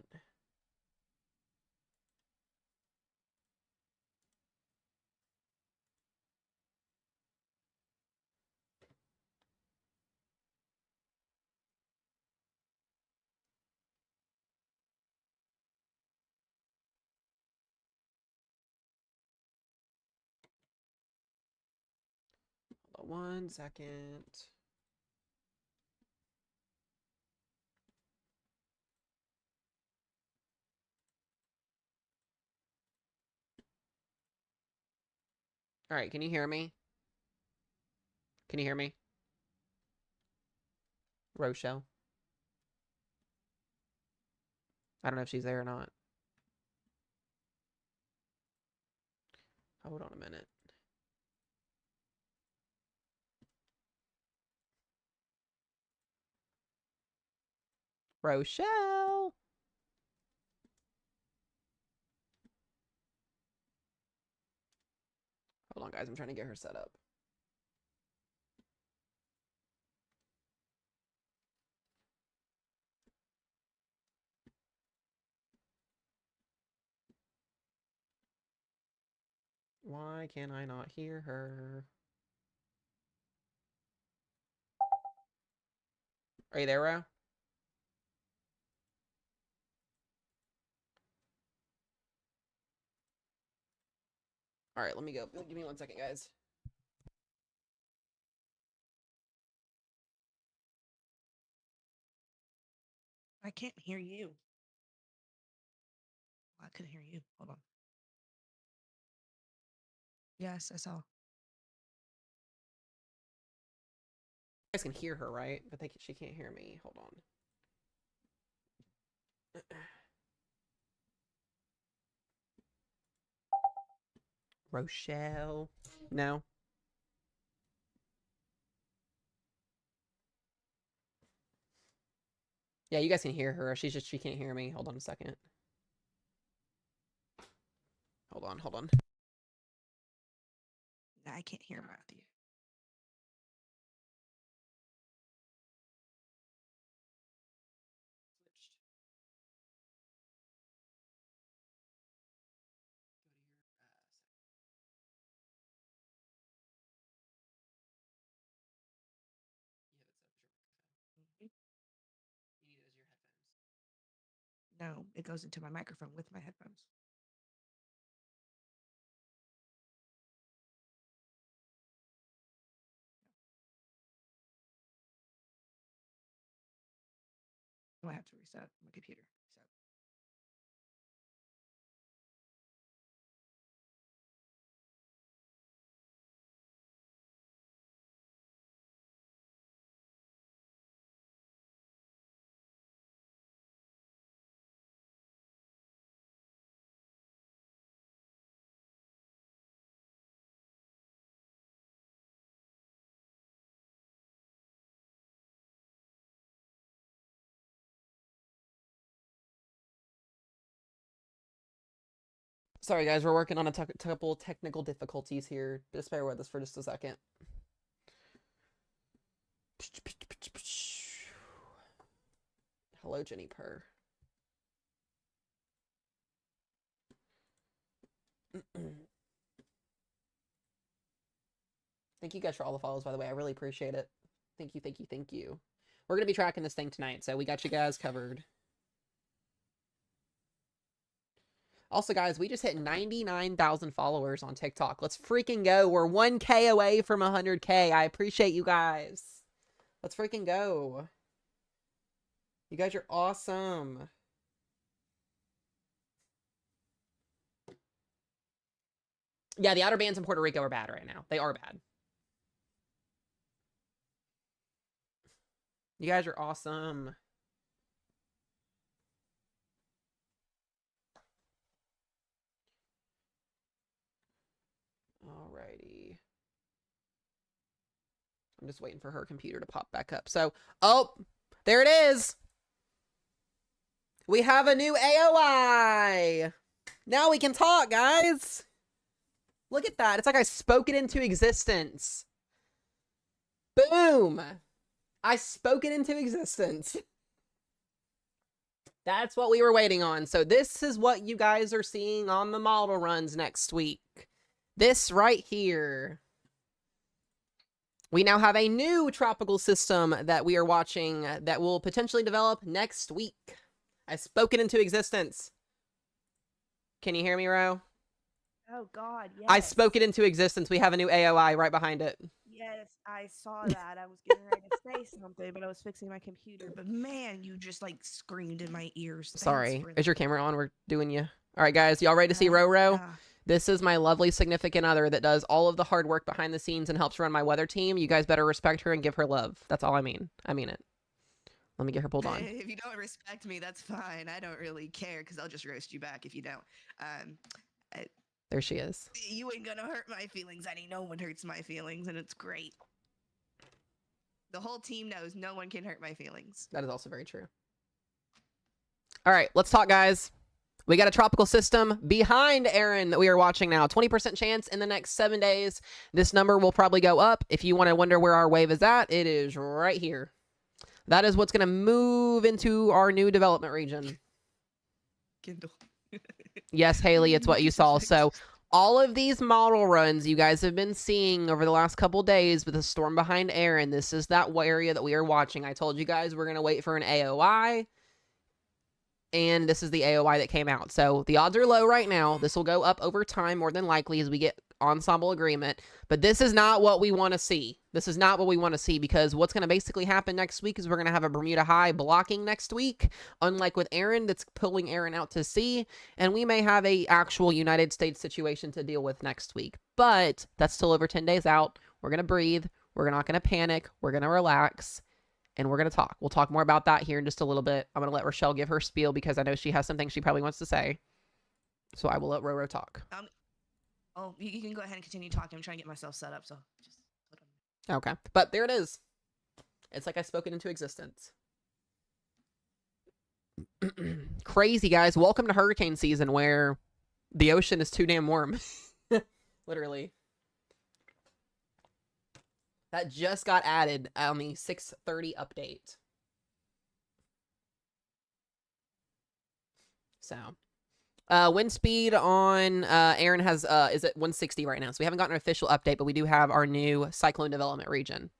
Hold on 1 second. All right, can you hear me? Can you hear me? Rochelle? I don't know if she's there or not. Hold on a minute. Rochelle! Hold on, guys. I'm trying to get her set up. Why can I not hear her? Are you there, Ro? All right, let me go. Give me 1 second, guys. I can't hear you. I couldn't hear you. Hold on. Yes, I saw. You guys can hear her, right? But she can't hear me. Hold on. Rochelle. No. Yeah, you guys can hear her. She can't hear me. Hold on a second. Hold on. I can't hear Matthew. No, it goes into my microphone with my headphones. I have to reset my computer. Sorry, guys. We're working on a couple technical difficulties here. Just bear with us for just a second. Hello, Jenny Purr. Thank you guys for all the follows, by the way. I really appreciate it. Thank you. We're going to be tracking this thing tonight, so we got you guys covered. Also, guys, we just hit 99,000 followers on TikTok. Let's freaking go. We're 1K away from 100K. I appreciate you guys. Let's freaking go. You guys are awesome. Yeah, the outer bands in Puerto Rico are bad right now. They are bad. You guys are awesome. Alrighty. I'm just waiting for her computer to pop back up. So, oh, there it is. We have a new AOI. Now we can talk, guys. Look at that. It's like I spoke it into existence. Boom. I spoke it into existence. That's what we were waiting on. So this is what you guys are seeing on the model runs next week. This right here. We now have a new tropical system that we are watching that will potentially develop next week. I spoke it into existence. Can you hear me, Ro? Oh, God, yes. I spoke it into existence. We have a new AOI right behind it. Yes, I saw that. I was getting ready to say something, but I was fixing my computer. But man, you just like screamed in my ears. Sorry. Is your camera on? We're doing you. All right, guys. Y'all ready to see Ro? This is my lovely significant other that does all of the hard work behind the scenes and helps run my weather team. You guys better respect her and give her love. That's all I mean. I mean it. Let me get her pulled on. If you don't respect me, that's fine. I don't really care because I'll just roast you back if you don't. There she is. You ain't gonna hurt my feelings. No one hurts my feelings, and it's great. The whole team knows no one can hurt my feelings. That is also very true. All right, let's talk, guys. We got a tropical system behind Erin that we are watching now. 20% chance in the next 7 days. This number will probably go up. If you want to wonder where our wave is at, it is right here. That is what's going to move into our new development region. Kindle. Yes, Haley, it's what you saw. So all of these model runs you guys have been seeing over the last couple days with the storm behind Erin, this is that area that we are watching. I told you guys we're going to wait for an AOI. And this is the AOI that came out. So the odds are low right now. This will go up over time more than likely as we get Ensemble agreement. But this is not what we want to see. This is not what we want to see, because what's going to basically happen next week is we're going to have a Bermuda High blocking next week, unlike with Erin that's pulling Erin out to sea. And we may have a actual United States situation to deal with next week. But that's still over 10 days out. We're going to breathe. We're not going to panic. We're going to relax. And we're going to talk. We'll talk more about that here in just a little bit. I'm going to let Rochelle give her spiel because I know she has something she probably wants to say. So I will let Roro talk. You can go ahead and continue talking. I'm trying to get myself set up, so just hold on. Okay. But there it is. It's like I spoke it into existence. Crazy, guys. Welcome to hurricane season where the ocean is too damn warm. Literally. That just got added on the 6:30 update. So, wind speed on Erin is at 160 right now. So we haven't gotten an official update, but we do have our new cyclone development region.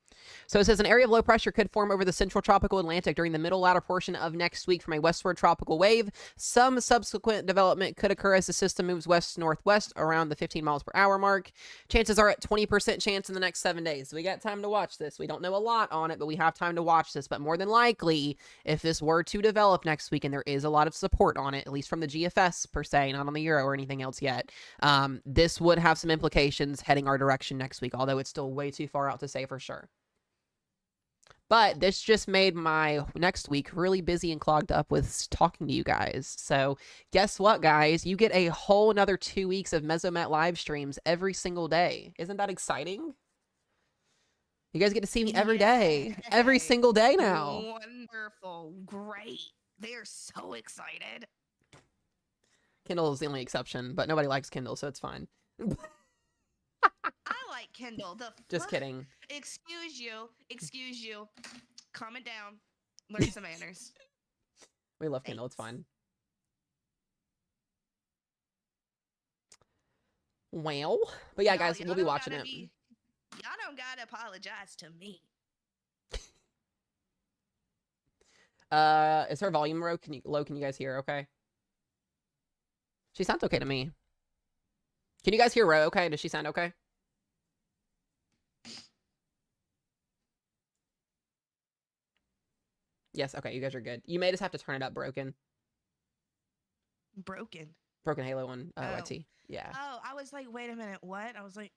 So it says an area of low pressure could form over the central tropical Atlantic during the middle latter portion of next week from a westward tropical wave. Some subsequent development could occur as the system moves west-northwest around the 15 miles per hour mark. Chances are at 20% chance in the next 7 days. So we got time to watch this. We don't know a lot on it, but we have time to watch this. But more than likely, if this were to develop next week, and there is a lot of support on it, at least from the GFS per se, not on the Euro or anything else yet, this would have some implications heading our direction next week, although it's still way too far out to say for sure. But this just made my next week really busy and clogged up with talking to you guys. So guess what, guys? You get a whole another 2 weeks of Mesomet live streams every single day. Isn't that exciting? You guys get to see me every day. Every single day now. Wonderful. Great. They are so excited. Kindle is the only exception, but nobody likes Kindle, so it's fine. I like Kindle. Just kidding. Excuse you. Calm it down. Learn some manners. We love Kindle. It's fine. Well, but yeah, guys, we'll be watching it. Y'all don't gotta apologize to me. Is her volume low? Can you guys hear? Okay. She sounds okay to me. Can you guys hear Ro? Okay. Does she sound okay? Yes, okay, you guys are good. You may just have to turn it up, Broken. Broken Halo on YT. Yeah. Oh, I was like, wait a minute, what? I was like...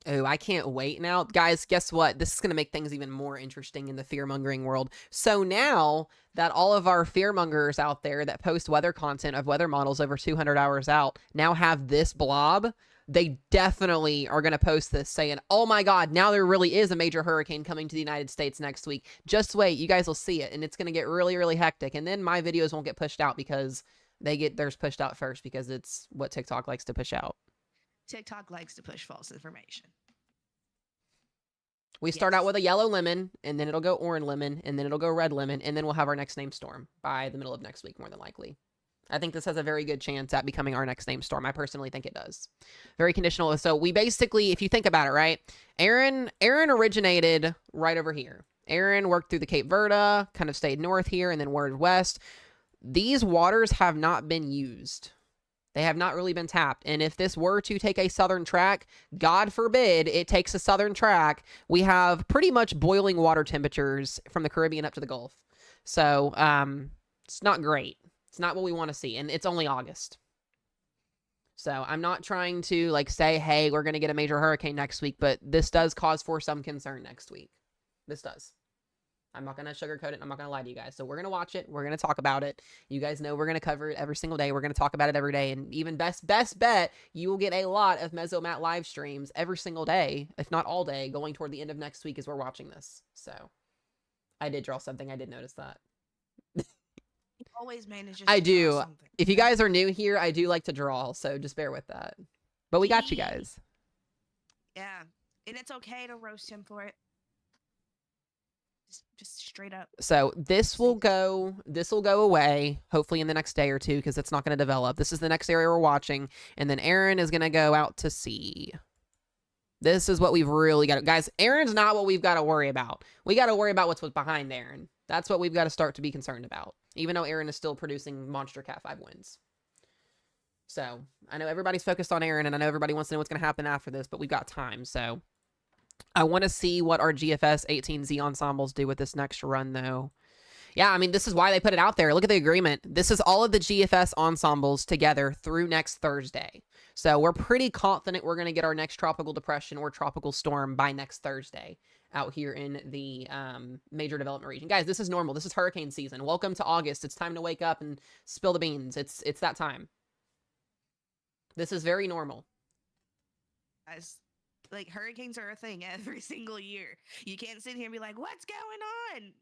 Oh, I can't wait now. Guys, guess what? This is going to make things even more interesting in the fear-mongering world. So now that all of our fear-mongers out there that post weather content of weather models over 200 hours out now have this blob, they definitely are going to post this saying, oh my God, now there really is a major hurricane coming to the United States next week. Just wait, you guys will see it, and it's going to get really, really hectic. And then my videos won't get pushed out because they get theirs pushed out first because it's what TikTok likes to push out. TikTok likes to push false information. We start out with a yellow lemon, and then it'll go orange lemon, and then it'll go red lemon, and then we'll have our next name storm by the middle of next week, more than likely. I think this has a very good chance at becoming our next name storm. I personally think it does. Very conditional. So we basically, if you think about it, right? Erin originated right over here. Erin worked through the Cape Verde, kind of stayed north here, and then word west. These waters have not been used. They have not really been tapped. And if this were to take a southern track, God forbid it takes a southern track, we have pretty much boiling water temperatures from the Caribbean up to the Gulf. So, it's not great. It's not what we want to see, and it's only August. So I'm not trying to like say, hey, we're going to get a major hurricane next week, but this does cause for some concern next week. This does. I'm not going to sugarcoat it. I'm not going to lie to you guys. So we're going to watch it. We're going to talk about it. You guys know we're going to cover it every single day. We're going to talk about it every day. And even best bet, you will get a lot of Mesomat live streams every single day, if not all day, going toward the end of next week as we're watching this. So I did draw something. I did notice that. Always manages. I to draw do. something. If you guys are new here, I do like to draw. So just bear with that. But we got you guys. Yeah. And it's okay to roast him for it. Just straight up. So this will go away hopefully in the next day or two because it's not going to develop. This is the next area we're watching, and then Erin is going to go out to sea. This is what we've really got to, guys. Erin's not what we've got to worry about. We got to worry about what's behind Erin. That's what we've got to start to be concerned about. Even though Erin is still producing monster Cat 5 wins. So I know everybody's focused on Erin, and I know everybody wants to know what's going to happen after this, but we've got time. So I want to see what our GFS 18Z ensembles do with this next run, though. Yeah, I mean, this is why they put it out there. Look at the agreement. This is all of the GFS ensembles together through next Thursday. So we're pretty confident we're going to get our next tropical depression or tropical storm by next Thursday out here in the major development region. Guys, this is normal. This is hurricane season. Welcome to August. It's time to wake up and spill the beans. It's that time. This is very normal. Guys, like, hurricanes are a thing every single year. You can't sit here and be like, what's going on?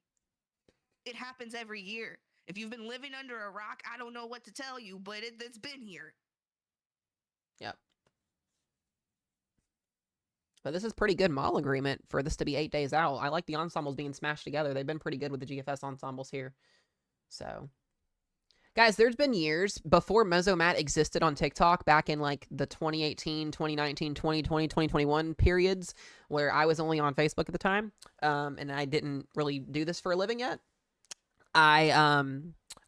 It happens every year. If you've been living under a rock, I don't know what to tell you, but it's been here. Yep. But this is pretty good model agreement for this to be 8 days out. I like the ensembles being smashed together. They've been pretty good with the GFS ensembles here. So, guys, there's been years before Mesomat existed on TikTok back in like the 2018, 2019, 2020, 2021 periods where I was only on Facebook at the time. And I didn't really do this for a living yet.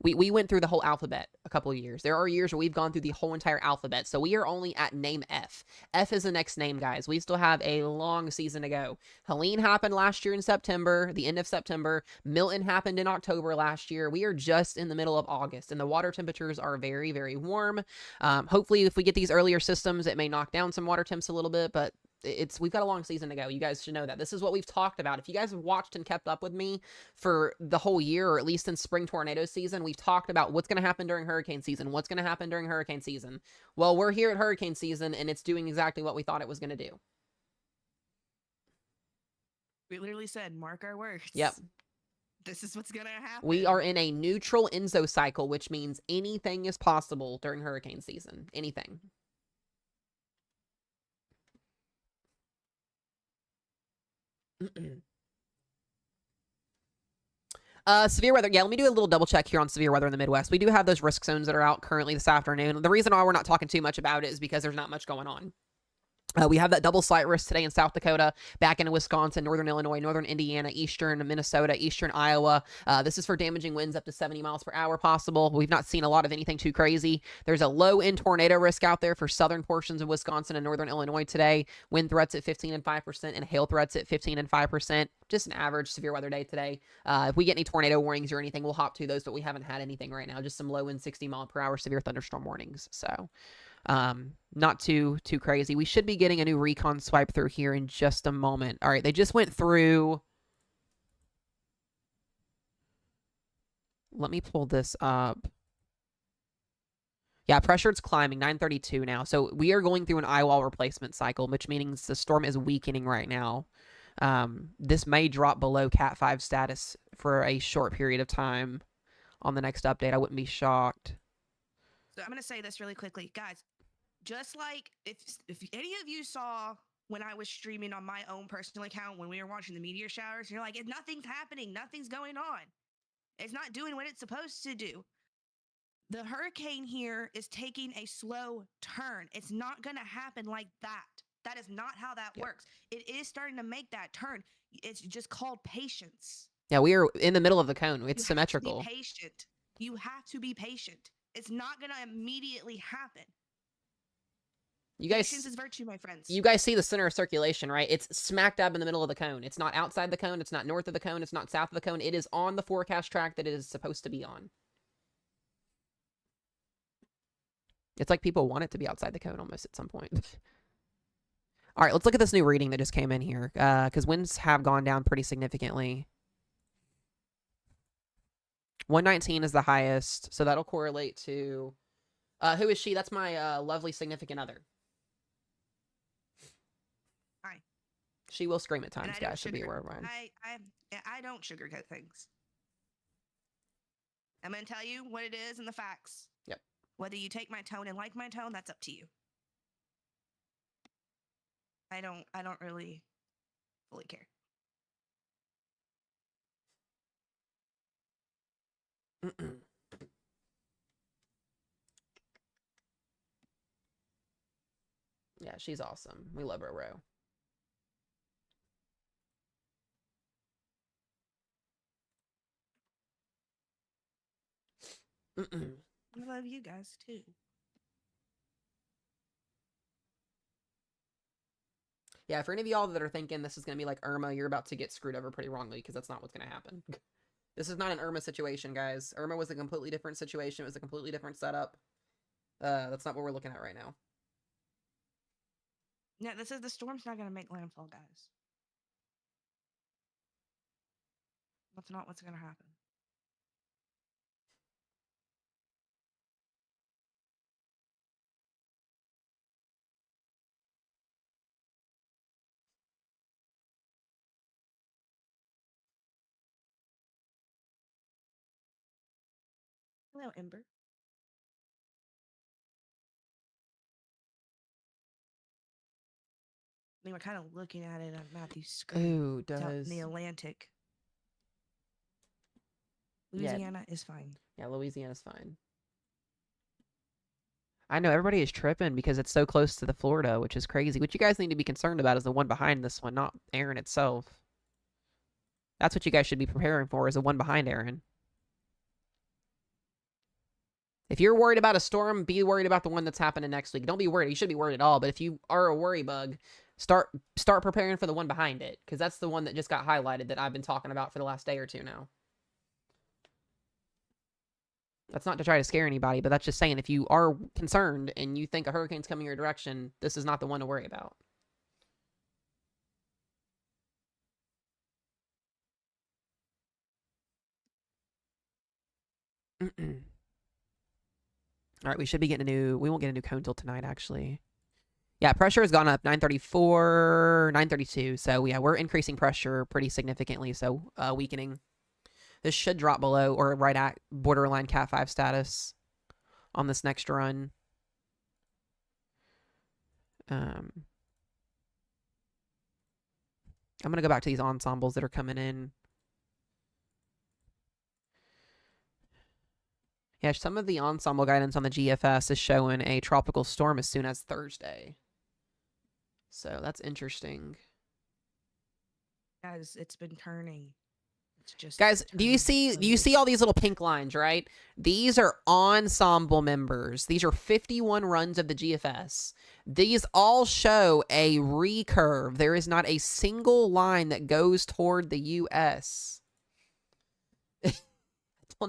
We went through the whole alphabet a couple of years. There are years where we've gone through the whole entire alphabet. So we are only at name F. F is the next name, guys. We still have a long season to go. Helene happened last year in September, the end of September. Milton happened in October last year. We are just in the middle of August, and the water temperatures are very, very warm. Hopefully, if we get these earlier systems, it may knock down some water temps a little bit, but we've got a long season to go. You guys should know that. This is what we've talked about. If you guys have watched and kept up with me for the whole year, or at least in spring tornado season, we've talked about what's going to happen during hurricane season. What's going to happen during hurricane season? Well, we're here at hurricane season, and it's doing exactly what we thought it was going to do. We literally said, mark our words. Yep. This is what's going to happen. We are in a neutral Enso cycle, which means anything is possible during hurricane season. Anything. Severe weather. Yeah, let me do a little double check here on severe weather in the Midwest. We do have those risk zones that are out currently this afternoon. The reason why we're not talking too much about it is because there's not much going on. We have that double slight risk today in South Dakota, back into Wisconsin, northern Illinois, northern Indiana, eastern Minnesota, eastern Iowa. This is for damaging winds up to 70 miles per hour possible. We've not seen a lot of anything too crazy. There's a low end tornado risk out there for southern portions of Wisconsin and northern Illinois today. Wind threats at 15 and 5% and hail threats at 15 and 5%. Just an average severe weather day today. If we get any tornado warnings or anything, we'll hop to those, but we haven't had anything right now. Just some low end 60 mile per hour severe thunderstorm warnings. So not too crazy. We should be getting a new Recon swipe through here in just a moment. All right, they just went through. Let me pull this up. Yeah, pressure's climbing, 932 now. So we are going through an eyewall replacement cycle, which means the storm is weakening right now. This may drop below Cat 5 status for a short period of time on the next update. I wouldn't be shocked. So I'm going to say this really quickly. Guys, just like if any of you saw when I was streaming on my own personal account when we were watching the meteor showers, you're like, nothing's happening. Nothing's going on. It's not doing what it's supposed to do. The hurricane here is taking a slow turn. It's not going to happen like that. That is not how that works. It is starting to make that turn. It's just called patience. Yeah, we are in the middle of the cone. It's symmetrical. Be patient. You have to be patient. It's not going to immediately happen. You guys, patience is virtue, my friends. You guys see the center of circulation, right? It's smack dab in the middle of the cone. It's not outside the cone. It's not north of the cone. It's not south of the cone. It is on the forecast track that it is supposed to be on. It's like people want it to be outside the cone almost at some point. All right, let's look at this new reading that just came in here, because winds have gone down pretty significantly. 119 is the highest, so that'll correlate to... who is she? That's my lovely significant other. Hi. She will scream at times, And guys. Should be aware of mine. I don't sugarcoat things. I'm gonna tell you what it is and the facts. Yep. Whether you take my tone and like my tone, that's up to you. I don't really fully care. Yeah, she's awesome. We love Roro. I love you guys too. Yeah, for any of y'all that are thinking this is going to be like Irma, you're about to get screwed over pretty wrongly, because that's not what's going to happen. This is not an Irma situation, guys. Irma was a completely different situation. It was a completely different setup. That's not what we're looking at right now. Yeah, this is the storm's not going to make landfall, guys. That's not what's going to happen. Hello, Ember. I mean, we're kind of looking at it on Matthew's screen. Ooh, It's out in does... the Atlantic. Yeah. Louisiana is fine. Yeah, Louisiana's fine. I know everybody is tripping because it's so close to the Florida, which is crazy. What you guys need to be concerned about is the one behind this one, not Erin itself. That's what you guys should be preparing for, is the one behind Erin. If you're worried about a storm, be worried about the one that's happening next week. Don't be worried. You shouldn't be worried at all. But if you are a worry bug, start preparing for the one behind it, because that's the one that just got highlighted that I've been talking about for the last day or two now. That's not to try to scare anybody, but that's just saying if you are concerned and you think a hurricane's coming your direction, this is not the one to worry about. All right, we should be getting a new... We won't get a new cone till tonight, actually. Yeah, pressure has gone up 934, 932. So, yeah, we're increasing pressure pretty significantly, so weakening. This should drop below or right at borderline Cat 5 status on this next run. I'm going to go back to these ensembles that are coming in. Yeah, some of the ensemble guidance on the GFS is showing a tropical storm as soon as Thursday. So that's interesting. Guys, it's been turning. It's just Guys, do you see all these little pink lines, right? These are ensemble members. These are 51 runs of the GFS. These all show a recurve. There is not a single line that goes toward the US. I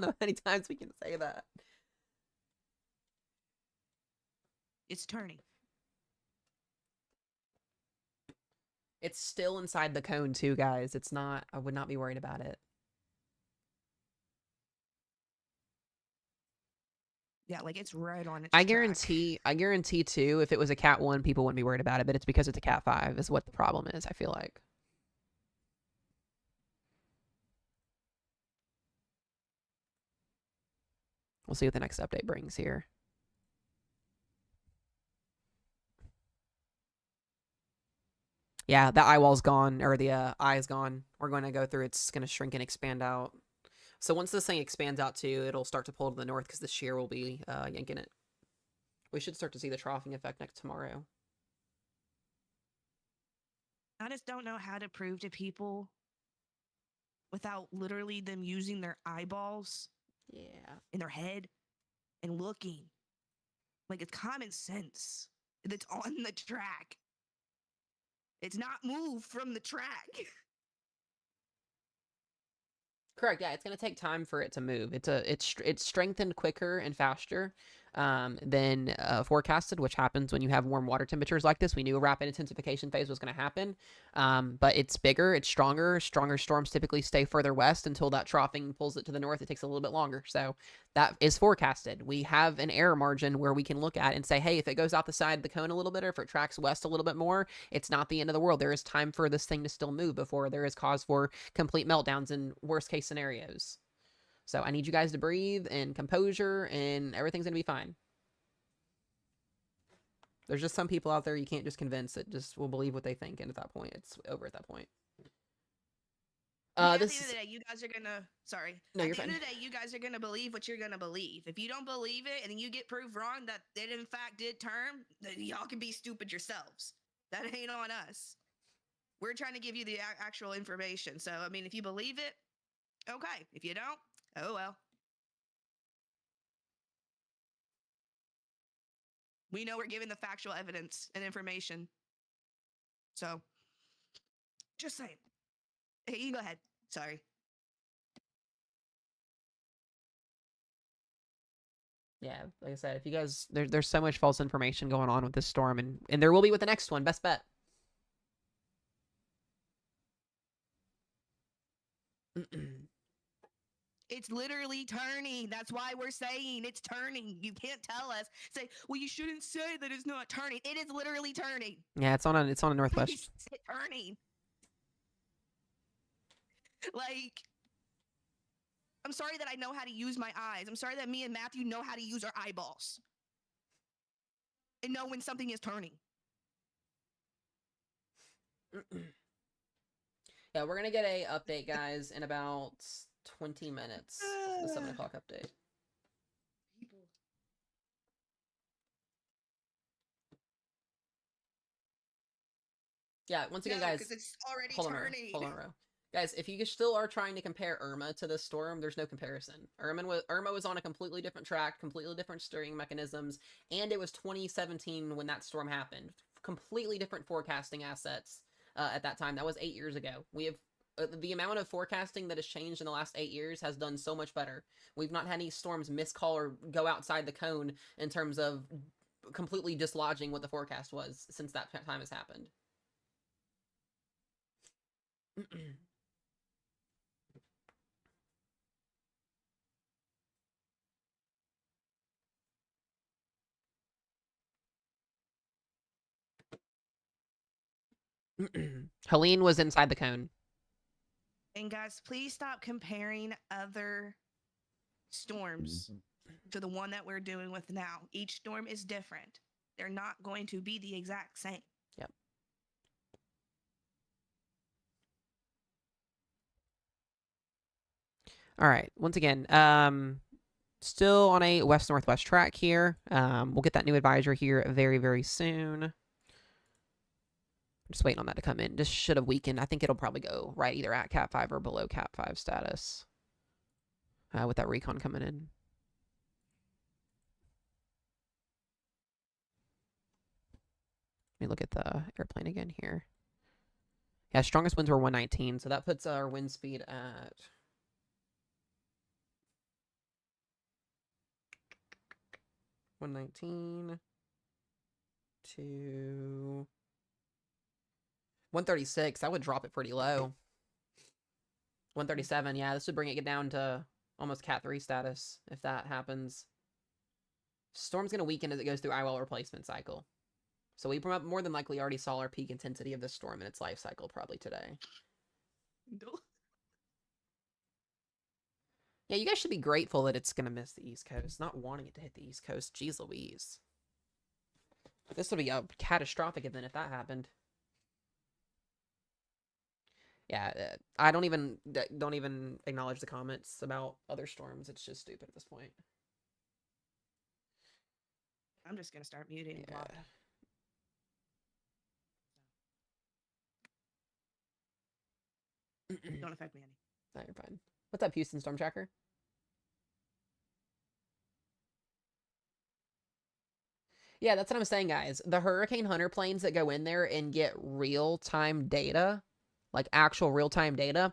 don't know how many times we can say that. It's turning. It's still inside the cone too, guys. It's not... I would not be worried about it. Yeah, like it's right on its I track. guarantee too, if it was a Cat 1, people wouldn't be worried about it, but it's because it's a Cat 5 is what the problem is, I feel like. We'll see what the next update brings here. Yeah, the eyewall's gone, or the eye is gone. We're going to go through, it's going to shrink and expand out. So once this thing expands out too, it'll start to pull to the north because the shear will be yanking it. We should start to see the troughing effect next tomorrow. I just don't know how to prove to people without literally them using their eyeballs in their head and looking. Like, it's common sense. It's on the track. It's not moved from the track. Correct. Yeah, it's going to take time for it to move. It's strengthened quicker and faster. than forecasted, which happens when you have warm water temperatures like this. We knew a rapid intensification phase was going to happen, but it's bigger, it's stronger. Stronger storms typically stay further west until that troughing pulls it to the north. It takes a little bit longer. So that is forecasted. We have an error margin where we can look at and say, hey, if it goes out the side of the cone a little bit, or if it tracks west a little bit more, it's not the end of the world. There is time for this thing to still move before there is cause for complete meltdowns in worst case scenarios. So I need you guys to breathe and composure, and everything's going to be fine. There's just some people out there you can't just convince that just will believe what they think, and at that point, it's over at that point. At the end of the day, you guys are gonna. Sorry. No, at you're the fine. end of the day, you guys are gonna believe what you're gonna believe. If you don't believe it, and then you get proved wrong that it in fact did turn, then y'all can be stupid yourselves. That ain't on us. We're trying to give you the actual information. So I mean, if you believe it, okay. If you don't, oh well. We know we're giving the factual evidence and information. So, just saying. Hey, you go ahead. Sorry. Yeah, like I said, if you guys, there's so much false information going on with this storm, and there will be with the next one. Best bet. It's literally turning. That's why we're saying it's turning. You can't tell us. Say, well, you shouldn't say that it's not turning. It is literally turning. Yeah, it's on a northwest. It's turning. Like, I'm sorry that I know how to use my eyes. I'm sorry that me and Matthew know how to use our eyeballs and know when something is turning. Yeah, we're gonna get a update, guys, in about 20 minutes. The 7 o'clock update. Yeah, once again, guys, it's already hold turning. On, Ro. Guys, if you still are trying to compare Irma to this storm, there's no comparison. Irma was on a completely different track, completely different steering mechanisms, and it was 2017 when that storm happened. Completely different forecasting assets at that time. That was 8 years ago. We have the amount of forecasting that has changed in the last 8 years has done so much better. We've not had any storms miscall or go outside the cone in terms of completely dislodging what the forecast was since that time has happened. Helene was inside the cone. And guys, please stop comparing other storms to the one that we're dealing with now. Each storm is different. They're not going to be the exact same. Yep. All right. Once again, still on a west-northwest track here. We'll get that new advisor here very, very soon. Just waiting on that to come in. This should have weakened. I think it'll probably go right either at Cat 5 or below Cat 5 status with that Recon coming in. Let me look at the airplane again here. Yeah, strongest winds were 119, so that puts our wind speed at... $119 to 136. That would drop it pretty low. 137. Yeah, this would bring it down to almost Cat 3 status if that happens. Storm's going to weaken as it goes through Eyewall replacement cycle. So we more than likely already saw our peak intensity of this storm in its life cycle probably today. Yeah, you guys should be grateful that it's going to miss the East Coast, not wanting it to hit the East Coast. Jeez Louise. This would be a catastrophic event if that happened. Yeah, I don't even acknowledge the comments about other storms. It's just stupid at this point. I'm just going to start muting. Yeah. Don't affect me any. No, you're fine. What's up, Houston Storm Tracker? Yeah, that's what I'm saying, guys. The Hurricane Hunter planes that go in there and get real-time data, like actual real-time data,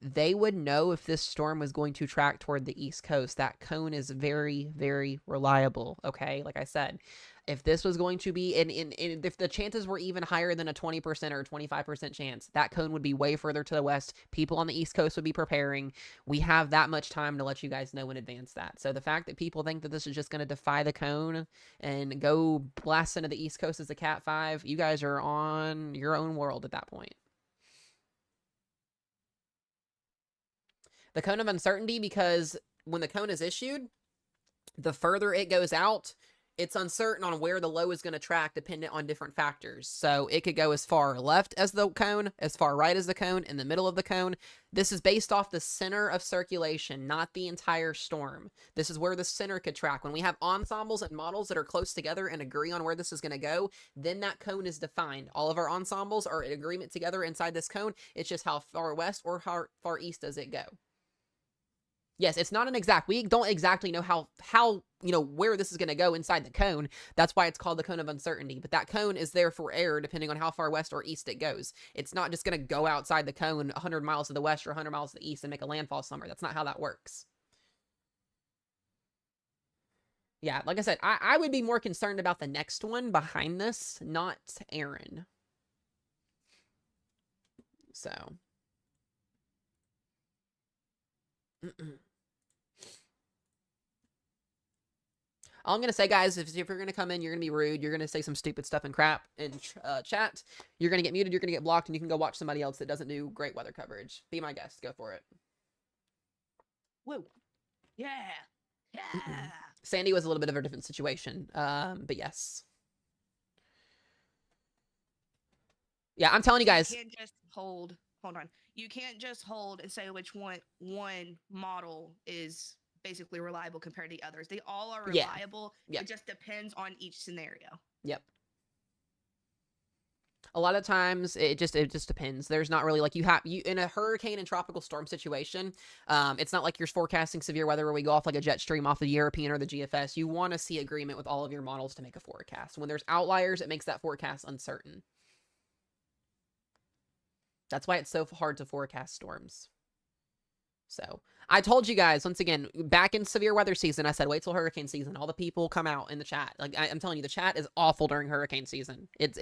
they would know if this storm was going to track toward the East Coast. That cone is very, very reliable. Okay. Like I said, if this was going to be, and if the chances were even higher than a 20% or 25% chance, that cone would be way further to the west. People on the East Coast would be preparing. We have that much time to let you guys know in advance that. So the fact that people think that this is just going to defy the cone and go blast into the East Coast as a Cat 5, you guys are on your own world at that point. The cone of uncertainty, because when the cone is issued, the further it goes out, it's uncertain on where the low is going to track dependent on different factors. So it could go as far left as the cone, as far right as the cone, in the middle of the cone. This is based off the center of circulation, not the entire storm. This is where the center could track. When we have ensembles and models that are close together and agree on where this is going to go, then that cone is defined. All of our ensembles are in agreement together inside this cone. It's just how far west or how far east does it go. Yes, it's not an exact. We don't exactly know how where this is going to go inside the cone. That's why it's called the cone of uncertainty. But that cone is there for error depending on how far west or east it goes. It's not just going to go outside the cone 100 miles to the west or 100 miles to the east and make a landfall somewhere. That's not how that works. Yeah, like I said, I would be more concerned about the next one behind this, not Erin. So. All I'm going to say, guys, if you're going to come in, you're going to be rude, you're going to say some stupid stuff and crap in chat, you're going to get muted, you're going to get blocked, and you can go watch somebody else that doesn't do great weather coverage. Be my guest. Go for it. Woo. Yeah. Yeah. Sandy was a little bit of a different situation, but yes. Yeah, I'm telling you guys. You can't just hold on. You can't just hold and say which one model is basically reliable compared to the others. They all are reliable. Yeah. It just depends on each scenario. Yep. A lot of times it just depends. There's not really like you in a hurricane and tropical storm situation. It's not like you're forecasting severe weather where we go off like a jet stream off the European or the GFS. You want to see agreement with all of your models to make a forecast. When there's outliers, it makes that forecast uncertain. That's why it's so hard to forecast storms. So I told you guys, once again, back in severe weather season, I said, wait till hurricane season. All the people come out in the chat. Like I'm telling you, the chat is awful during hurricane season. It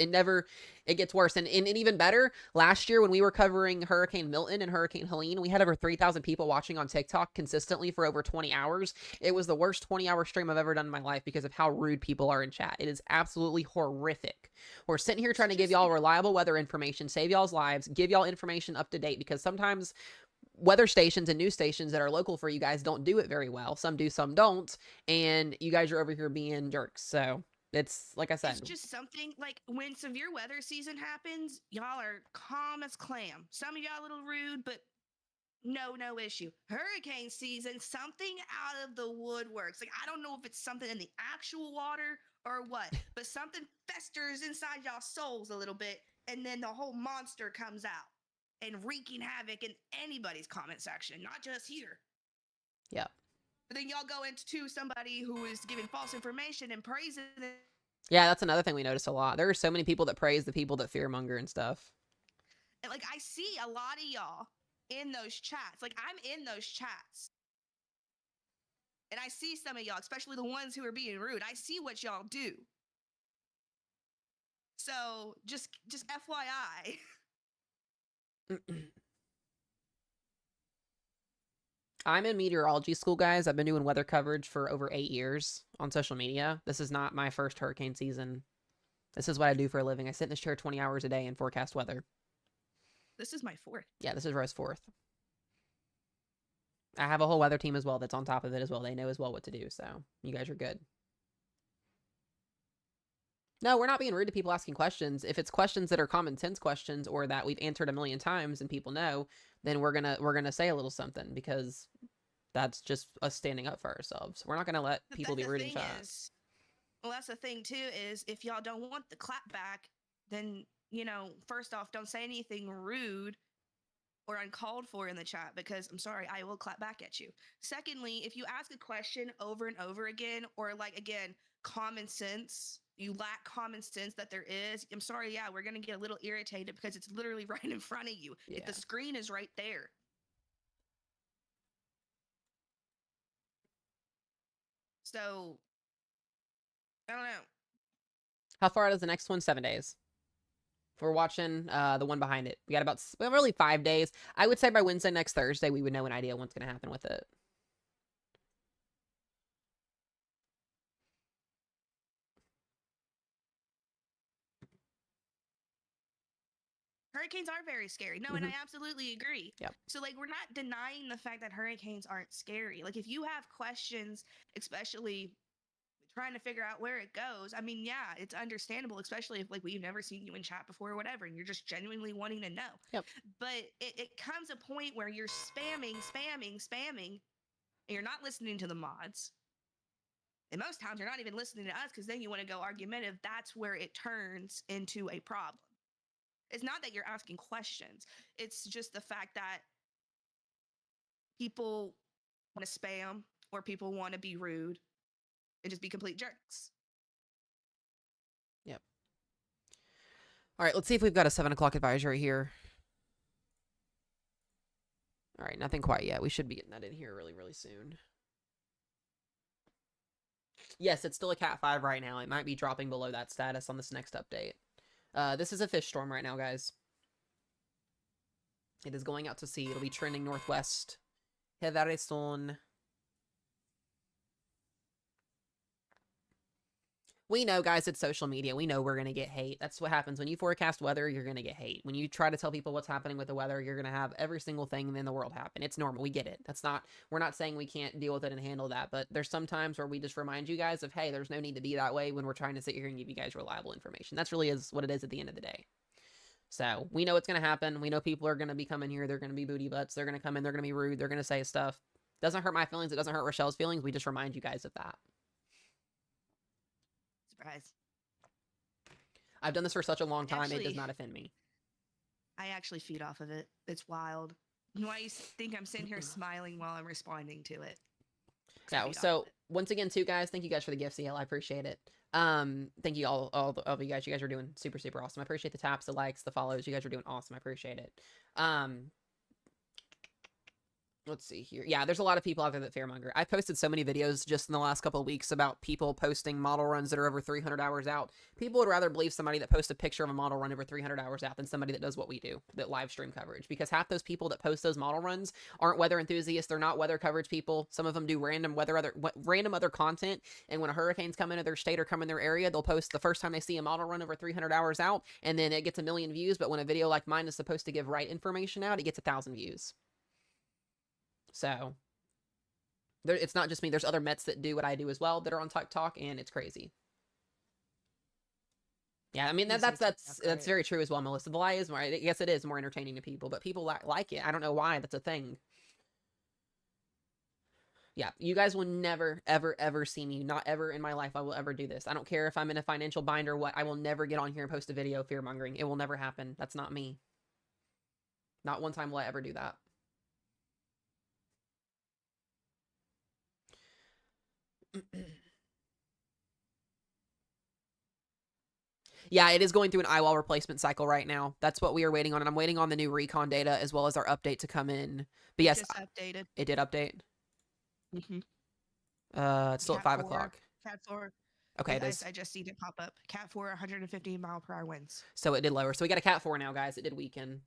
gets worse. And even better, last year when we were covering Hurricane Milton and Hurricane Helene, we had over 3,000 people watching on TikTok consistently for over 20 hours. It was the worst 20-hour stream I've ever done in my life because of how rude people are in chat. It is absolutely horrific. We're sitting here trying to give y'all reliable weather information, save y'all's lives, give y'all information up to date, because sometimes weather stations and news stations that are local for you guys don't do it very well. Some do, some don't. And you guys are over here being jerks. So it's like I said. It's just something like when severe weather season happens, y'all are calm as clam. Some of y'all a little rude, but no issue. Hurricane season, something out of the woodworks. Like, I don't know if it's something in the actual water or what, but something festers inside y'all souls a little bit. And then the whole monster comes out and wreaking havoc in anybody's comment section, not just here. Yeah. But then y'all go into somebody who is giving false information and praising it. Yeah, that's another thing we notice a lot. There are so many people that praise the people that fear-monger and stuff. And like, I see a lot of y'all in those chats. Like, I'm in those chats. And I see some of y'all, especially the ones who are being rude. I see what y'all do. So just FYI. I'm in meteorology school, guys. I've been doing weather coverage for over 8 years on social media. This is not my first hurricane season. This is what I do for a living. I sit in this chair 20 hours a day and forecast weather. This is my fourth. Yeah, this is Rose fourth. I have a whole weather team as well that's on top of it as well. They know as well what to do, so you guys are good. No, we're not being rude to people asking questions. If it's questions that are common sense questions or that we've answered a million times and people know, then we're gonna say a little something, because that's just us standing up for ourselves. We're not gonna let people be rude in chat. Well, that's the thing too, is if y'all don't want the clap back, then, first off, don't say anything rude or uncalled for in the chat, because I'm sorry, I will clap back at you. Secondly, if you ask a question over and over again, or like, again, common sense, you lack common sense that there is, I'm sorry, yeah, we're going to get a little irritated because it's literally right in front of you. Yeah. If the screen is right there. So I don't know. How far out is the next one? 7 days. We're watching the one behind it. We got about really 5 days. I would say by Wednesday next Thursday, we would know an idea what's going to happen with it. Hurricanes are very scary. No, and I absolutely agree. Yep. So like we're not denying the fact that hurricanes aren't scary. Like if you have questions, especially trying to figure out where it goes, I mean, yeah, it's understandable, especially if like we've never seen you in chat before or whatever, and you're just genuinely wanting to know. Yep. But it comes a point where you're spamming, and you're not listening to the mods. And most times you're not even listening to us because then you want to go argumentative. That's where it turns into a problem. It's not that you're asking questions. It's just the fact that people want to spam or people want to be rude and just be complete jerks. Yep. All right, let's see if we've got a 7 o'clock advisory here. All right, nothing quite yet. We should be getting that in here really, really soon. Yes, it's still a Cat 5 right now. It might be dropping below that status on this next update. This is a fish storm right now, guys. It is going out to sea. It'll be trending northwest. Hevareson. We know, guys, it's social media. We know we're going to get hate. That's what happens. When you forecast weather, you're going to get hate. When you try to tell people what's happening with the weather, you're going to have every single thing in the world happen. It's normal. We get it. We're not saying we can't deal with it and handle that, but there's some times where we just remind you guys of, hey, there's no need to be that way when we're trying to sit here and give you guys reliable information. That's really is what it is at the end of the day. So we know what's going to happen. We know people are going to be coming here. They're going to be booty butts. They're going to come in. They're going to be rude. They're going to say stuff. Doesn't hurt my feelings. It doesn't hurt Rochelle's feelings. We just remind you guys of that. Surprise. I've done this for such a long time. It does not offend me. I actually feed off of it. It's wild. Why you think I'm sitting here smiling while I'm responding to it? Yeah, so once again, too, guys, thank you guys for the gifts, CL. I appreciate it. Thank you all of you guys. You guys are doing super, super awesome. I appreciate the taps, the likes, the follows. You guys are doing awesome. I appreciate it. Let's see here. Yeah, there's a lot of people out there that fearmonger. I've posted so many videos just in the last couple of weeks about people posting model runs that are over 300 hours out. People would rather believe somebody that posts a picture of a model run over 300 hours out than somebody that does what we do, that live stream coverage. Because half those people that post those model runs aren't weather enthusiasts. They're not weather coverage people. Some of them do random other content. And when a hurricane's come into their state or come in their area, they'll post the first time they see a model run over 300 hours out, and then it gets 1 million views. But when a video like mine is supposed to give right information out, it gets 1,000 views. So, it's not just me. There's other Mets that do what I do as well that are on TikTok, and it's crazy. Yeah, I mean, that's very true as well, Melissa. The lie is more, I guess it is more entertaining to people, but people like it. I don't know why. That's a thing. Yeah, you guys will never, ever, ever see me. Not ever in my life I will ever do this. I don't care if I'm in a financial bind or what. I will never get on here and post a video fear-mongering. It will never happen. That's not me. Not one time will I ever do that. Yeah, it is going through an Eyewall replacement cycle right now. That's what we are waiting on, and I'm waiting on the new Recon data as well as our update to come in. But yes, just updated. It did update. Mm-hmm. It's still Cat at 5 4, o'clock. Cat 4. Okay, it is. I just seen it pop up. Cat 4, 150 mile per hour winds. So it did lower. So we got a Cat 4 now, guys. It did weaken.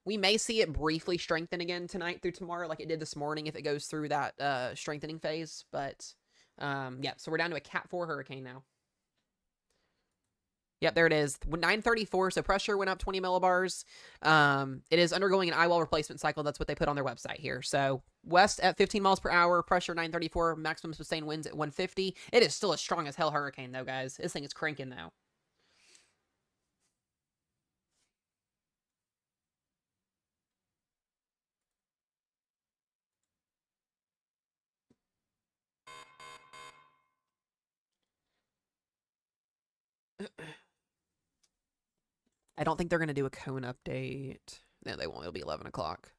We may see it briefly strengthen again tonight through tomorrow, like it did this morning if it goes through that strengthening phase. But yeah, so we're down to a Cat 4 hurricane now. Yep, there it is. 934, so pressure went up 20 millibars. It is undergoing an eyewall replacement cycle. That's what they put on their website here. So west at 15 miles per hour, pressure 934, maximum sustained winds at 150. It is still a strong as hell hurricane, though, guys. This thing is cranking, though. I don't think they're going to do a cone update. No, they won't. It'll be 11 o'clock.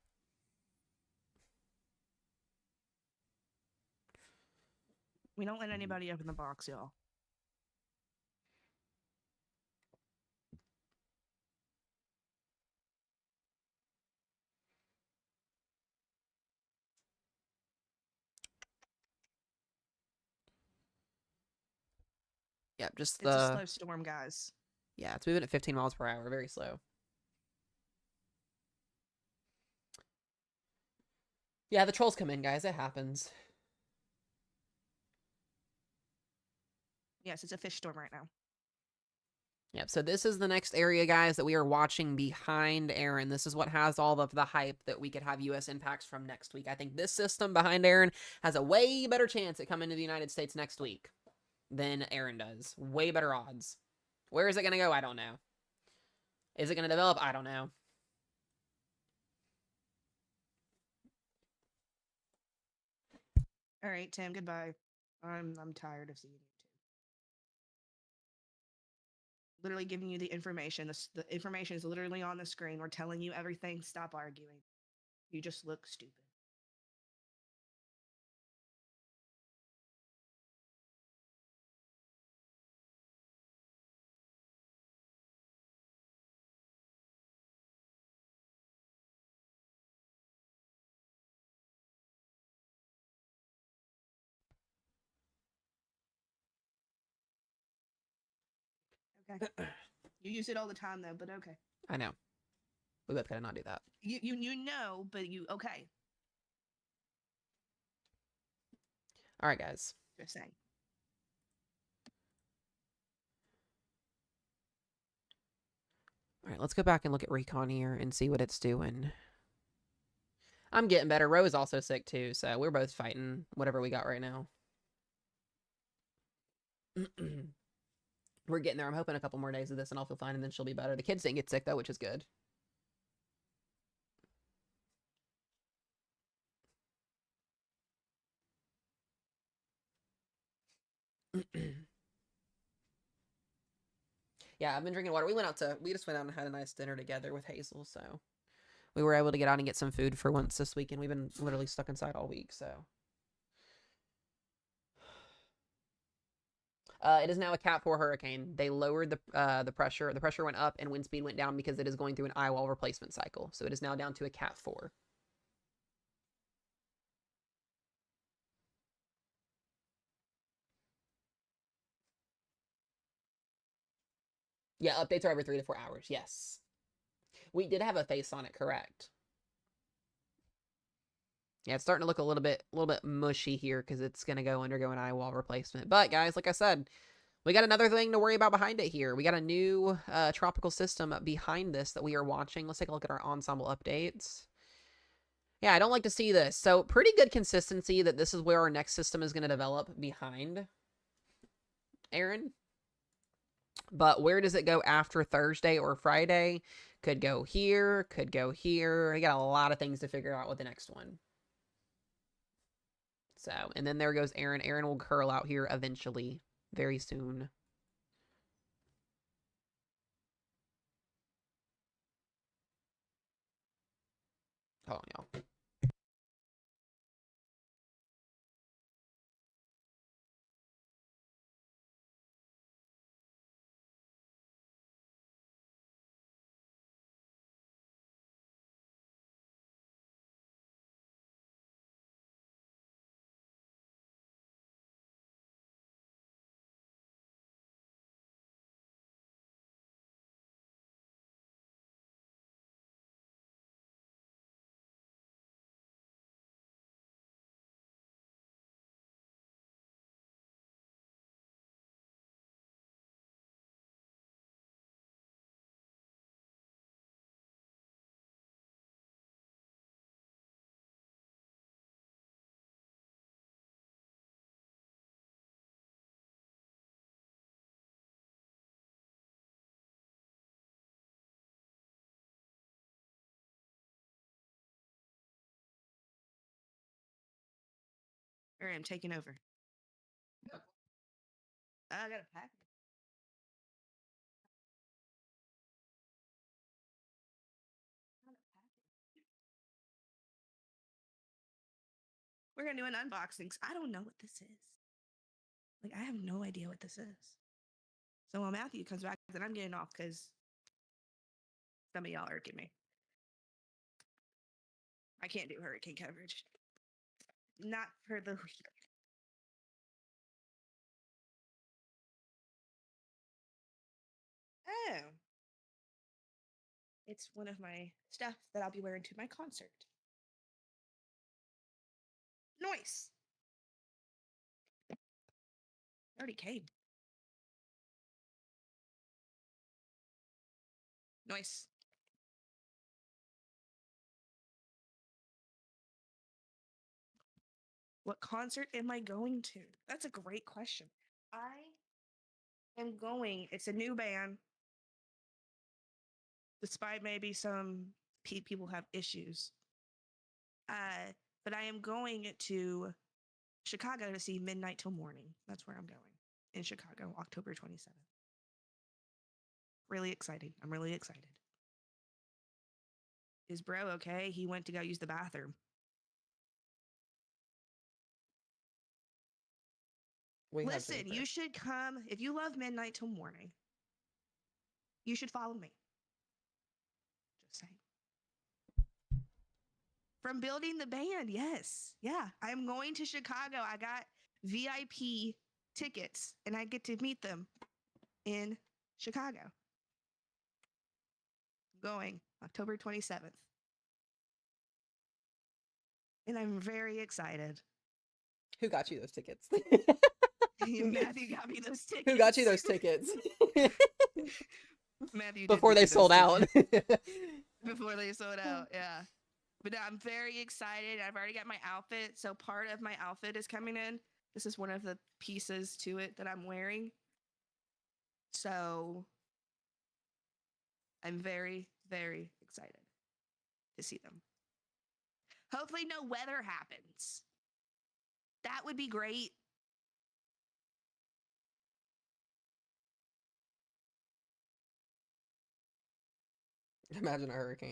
We don't let anybody up in the box, y'all. Yep, just It's a the... slow storm, guys. Yeah, it's moving at 15 miles per hour. Very slow. Yeah, the trolls come in, guys. It happens. Yes, it's a fish storm right now. Yep, so this is the next area, guys, that we are watching behind Erin. This is what has all of the hype that we could have U.S. impacts from next week. I think this system behind Erin has a way better chance at coming to the United States next week than Erin does. Way better odds. Where is it going to go? I don't know. Is it going to develop? I don't know. All right, Tim, goodbye. I'm tired of seeing you too. Literally giving you the information. The information is literally on the screen. We're telling you everything. Stop arguing. You just look stupid. Okay. You use it all the time though, but okay. I know. We both gotta not do that. You know, but you okay. All right, guys. Just saying. All right, let's go back and look at Recon here and see what it's doing. I'm getting better. Ro's also sick too, so we're both fighting whatever we got right now. We're getting there. I'm hoping a couple more days of this and I'll feel fine and then she'll be better. The kids didn't get sick though, which is good. Yeah, I've been drinking water. We just went out and had a nice dinner together with Hazel, so we were able to get out and get some food for once this weekend. We've been literally stuck inside all week, so. It is now a Cat 4 hurricane. They lowered the pressure. The pressure went up and wind speed went down because it is going through an Eyewall replacement cycle. So it is now down to a Cat 4. Yeah, updates are every 3 to 4 hours. Yes. We did have a face on it, correct. Yeah, it's starting to look a little bit mushy here because it's going to undergo an Eyewall replacement. But guys, like I said, we got another thing to worry about behind it here. We got a new tropical system behind this that we are watching. Let's take a look at our Ensemble updates. Yeah, I don't like to see this. So pretty good consistency that this is where our next system is going to develop behind Erin. But where does it go after Thursday or Friday? Could go here, could go here. We got a lot of things to figure out with the next one. So, and then there goes Erin. Erin will curl out here eventually, very soon. Hold on, y'all. All right, I'm taking over. I got a pack. We're gonna do an unboxing. I don't know what this is. Like, I have no idea what this is. So when Matthew comes back, then I'm getting off because some of y'all are irking me. I can't do hurricane coverage. Not for the week. Oh. It's one of my stuff that I'll be wearing to my concert. Nice. Already came. Nice. What concert am I going to? That's a great question. I am going, it's a new band. Despite maybe some people have issues. But I am going to Chicago to see Midnight Till Morning. That's where I'm going. In Chicago, October 27th. Really exciting. I'm really excited. Is bro okay? He went to go use the bathroom. Listen, you should come. If you love Midnight Till Morning, you should follow me. Just saying. From building the band, yes. Yeah, I'm going to Chicago. I got VIP tickets, and I get to meet them in Chicago. Going October 27th. And I'm very excited. Who got you those tickets? Matthew got me those tickets. Who got you those tickets? Matthew before they sold out. Before they sold out, yeah. But I'm very excited. I've already got my outfit. So part of my outfit is coming in. This is one of the pieces to it that I'm wearing. So I'm very, very excited to see them. Hopefully no weather happens. That would be great. Imagine a hurricane.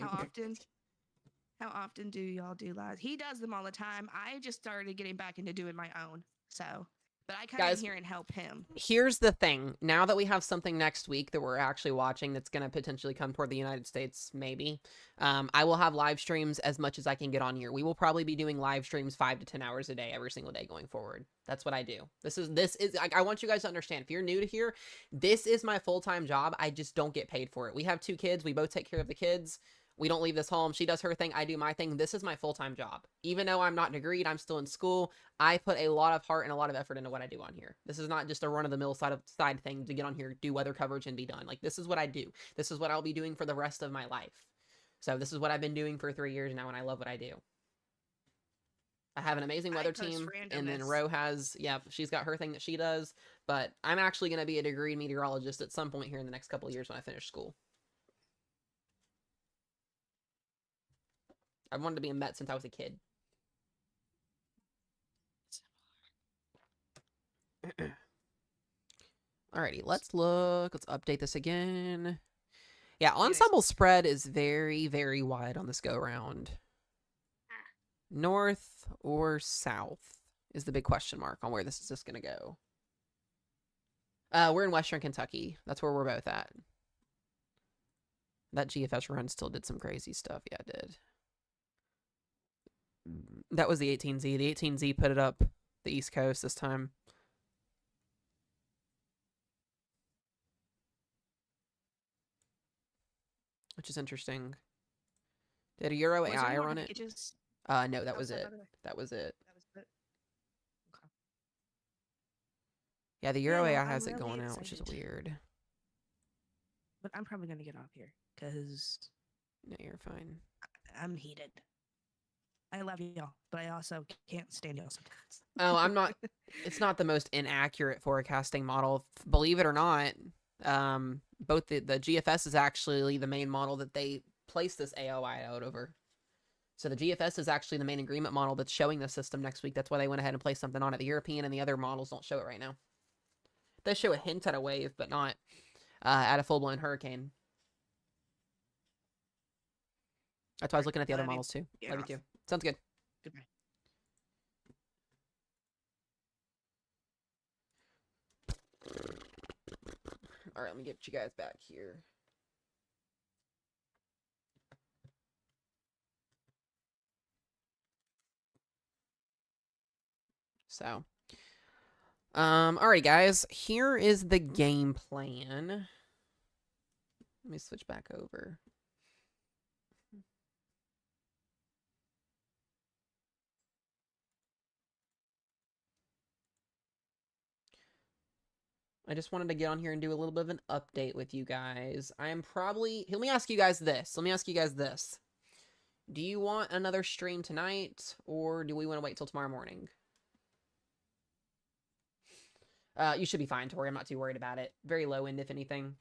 How often do y'all do lives? He does them all the time. I just started getting back into doing my own. So, but I come in here and help him. Here's the thing. Now that we have something next week that we're actually watching that's going to potentially come toward the United States, maybe, I will have live streams as much as I can get on here. We will probably be doing live streams 5 to 10 hours a day, every single day going forward. That's what I do. This is I want you guys to understand, if you're new to here, this is my full-time job. I just don't get paid for it. We have 2 kids. We both take care of the kids. We don't leave this home. She does her thing. I do my thing. This is my full-time job. Even though I'm not degreed, I'm still in school. I put a lot of heart and a lot of effort into what I do on here. This is not just a run-of-the-mill side thing to get on here, do weather coverage, and be done. Like, this is what I do. This is what I'll be doing for the rest of my life. So this is what I've been doing for 3 years now, and I love what I do. I have an amazing weather team, and then Ro has, she's got her thing that she does, but I'm actually going to be a degreed meteorologist at some point here in the next couple of years when I finish school. I've wanted to be a Met since I was a kid. Alrighty, let's look. Let's update this again. Yeah, Ensemble spread is very, very wide on this go-round. North or south is the big question mark on where this is just going to go. We're in Western Kentucky. That's where we're both at. That GFS run still did some crazy stuff. Yeah, it did. That was the 18Z. The 18Z put it up the East Coast this time. Which is interesting. Did a Euro AI run it? No, that was it. That was it. Okay. Yeah, the Euro AI has it going out, which is weird. But I'm probably going to get off here because... No, you're fine. I'm heated. I love y'all, but I also can't stand y'all sometimes. Oh, I'm not... It's not the most inaccurate forecasting model. Believe it or not, both the GFS is actually the main model that they place this AOI out over. So the GFS is actually the main agreement model that's showing the system next week. That's why they went ahead and placed something on it. The European and the other models don't show it right now. They show a hint at a wave, but not at a full-blown hurricane. That's why I was looking at the other models too. Love you too. Sounds good. Goodbye. All right, let me get you guys back here. So, alright guys, here is the game plan. Let me switch back over. I just wanted to get on here and do a little bit of an update with you guys. I am probably... Let me ask you guys this. Do you want another stream tonight, or do we want to wait till tomorrow morning? You should be fine, Tori. I'm not too worried about it. Very low end, if anything.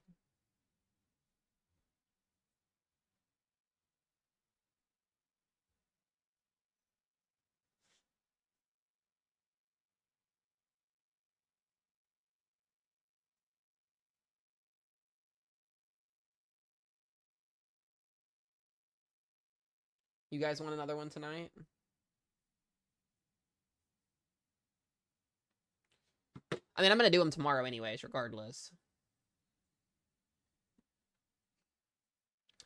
You guys want another one tonight? I mean, I'm going to do them tomorrow anyways, regardless.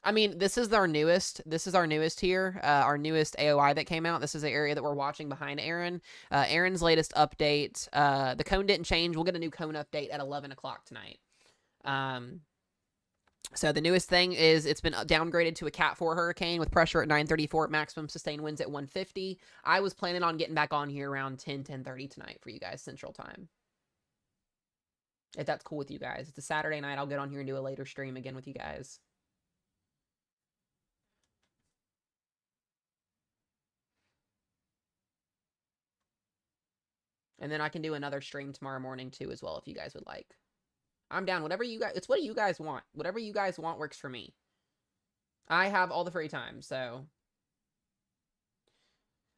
I mean, this is our newest here, our newest AOI that came out. This is the area that we're watching behind Erin. Erin's latest update. The cone didn't change. We'll get a new cone update at 11 o'clock tonight. So the newest thing is it's been downgraded to a Cat 4 hurricane with pressure at 934, maximum sustained winds at 150. I was planning on getting back on here around 10:30 tonight for you guys, Central Time. If that's cool with you guys. It's a Saturday night. I'll get on here and do a later stream again with you guys. And then I can do another stream tomorrow morning too as well if you guys would like. I'm down. Whatever you guys... It's what you guys want. Whatever you guys want works for me. I have all the free time, so...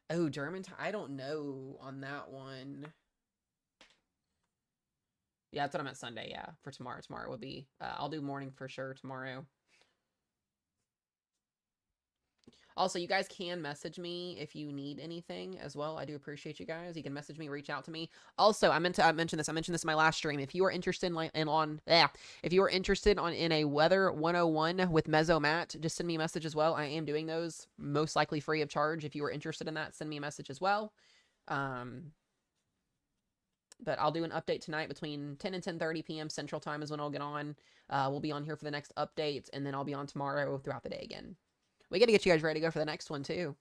Oh, German time? I don't know on that one. Yeah, that's what I meant Sunday, yeah. For tomorrow. Tomorrow would be... I'll do morning for sure tomorrow. Also, you guys can message me if you need anything as well. I do appreciate you guys. You can message me, reach out to me. Also, I mentioned this in my last stream. If you are interested in a weather 101 with Mezzo Matt, just send me a message as well. I am doing those most likely free of charge. If you are interested in that, send me a message as well. But I'll do an update tonight between 10 and 10:30 p.m. Central Time is when I'll get on. We'll be on here for the next update, and then I'll be on tomorrow throughout the day again. We got to get you guys ready to go for the next one, too.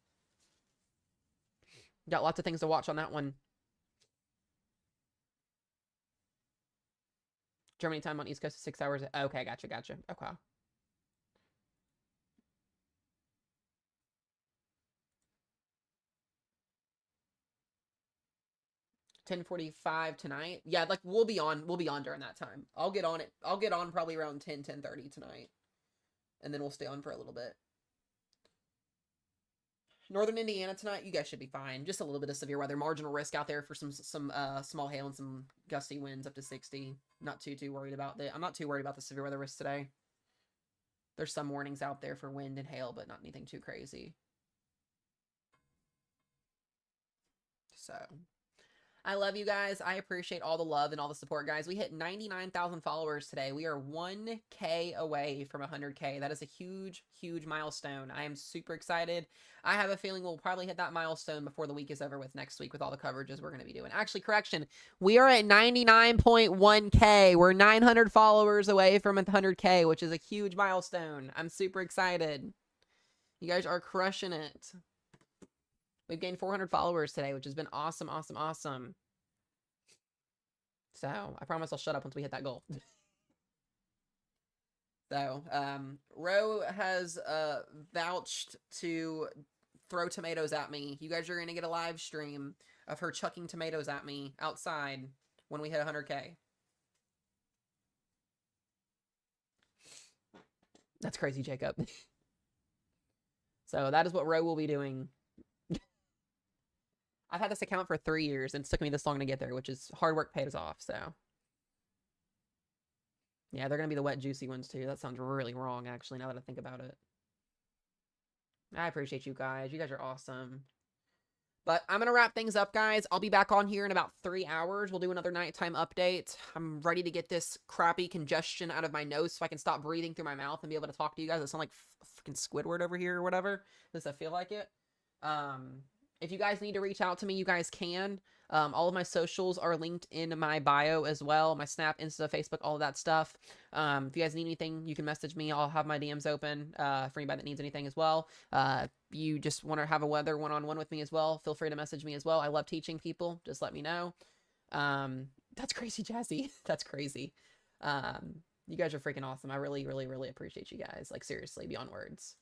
Got lots of things to watch on that one. Germany time on East Coast is 6 hours. Okay, gotcha. Okay. $10:45 tonight. Yeah, like we'll be on during that time. I'll get on probably around 10:30 tonight. And then we'll stay on for a little bit. Northern Indiana tonight, you guys should be fine. Just a little bit of severe weather. Marginal risk out there for some small hail and some gusty winds up to 60. Not too worried about that. I'm not too worried about the severe weather risk today. There's some warnings out there for wind and hail, but not anything too crazy. So... I love you guys. I appreciate all the love and all the support, guys. We hit 99,000 followers today. We are 1K away from 100K. That is a huge, huge milestone. I am super excited. I have a feeling we'll probably hit that milestone before the week is over with next week with all the coverages we're going to be doing. Actually, correction. We are at 99.1K. We're 900 followers away from 100K, which is a huge milestone. I'm super excited. You guys are crushing it. We've gained 400 followers today, which has been awesome. So, I promise I'll shut up once we hit that goal. So, Ro has vouched to throw tomatoes at me. You guys are going to get a live stream of her chucking tomatoes at me outside when we hit 100K. That's crazy, Jacob. So, that is what Ro will be doing. I've had this account for 3 years, and it took me this long to get there, which is hard work pays off, so. Yeah, they're going to be the wet, juicy ones, too. That sounds really wrong, actually, now that I think about it. I appreciate you guys. You guys are awesome. But I'm going to wrap things up, guys. I'll be back on here in about 3 hours. We'll do another nighttime update. I'm ready to get this crappy congestion out of my nose so I can stop breathing through my mouth and be able to talk to you guys. I sound like fucking Squidward over here or whatever. Does that feel like it? If you guys need to reach out to me, you guys can. All of my socials are linked in my bio as well. My Snap, Insta, Facebook, all of that stuff. If you guys need anything, you can message me. I'll have my DMs open for anybody that needs anything as well. You just want to have a weather one-on-one with me as well, feel free to message me as well. I love teaching people. Just let me know. That's crazy, Jazzy. That's crazy. You guys are freaking awesome. I really, really, really appreciate you guys. Like, seriously, beyond words.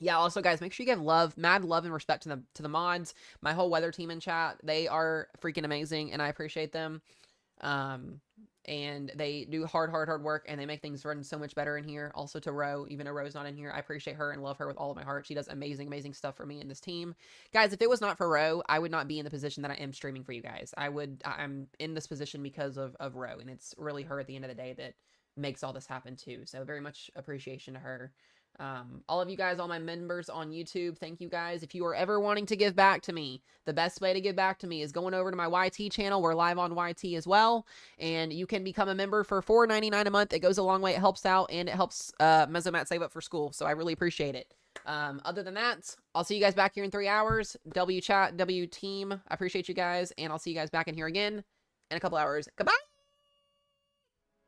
Yeah, also, guys, make sure you give mad love and respect to the mods. My whole weather team in chat, they are freaking amazing, and I appreciate them. And they do hard work, and they make things run so much better in here. Also to Ro, even though Ro's not in here, I appreciate her and love her with all of my heart. She does amazing stuff for me and this team. Guys, if it was not for Ro, I would not be in the position that I am streaming for you guys. I'm in this position because of Ro, and it's really her at the end of the day that makes all this happen too. So very much appreciation to her. All of you guys, all my members on YouTube, thank you guys. If you are ever wanting to give back to me, the best way to give back to me is going over to my YT channel. We're live on YT as well, and you can become a member for $4.99 a month. It goes a long way. It helps out, and it helps Mesomat save up for school, so I really appreciate it. Other than that, I'll see you guys back here in 3 hours. W chat, W team, I appreciate you guys, and I'll see you guys back in here again in a couple hours. Goodbye!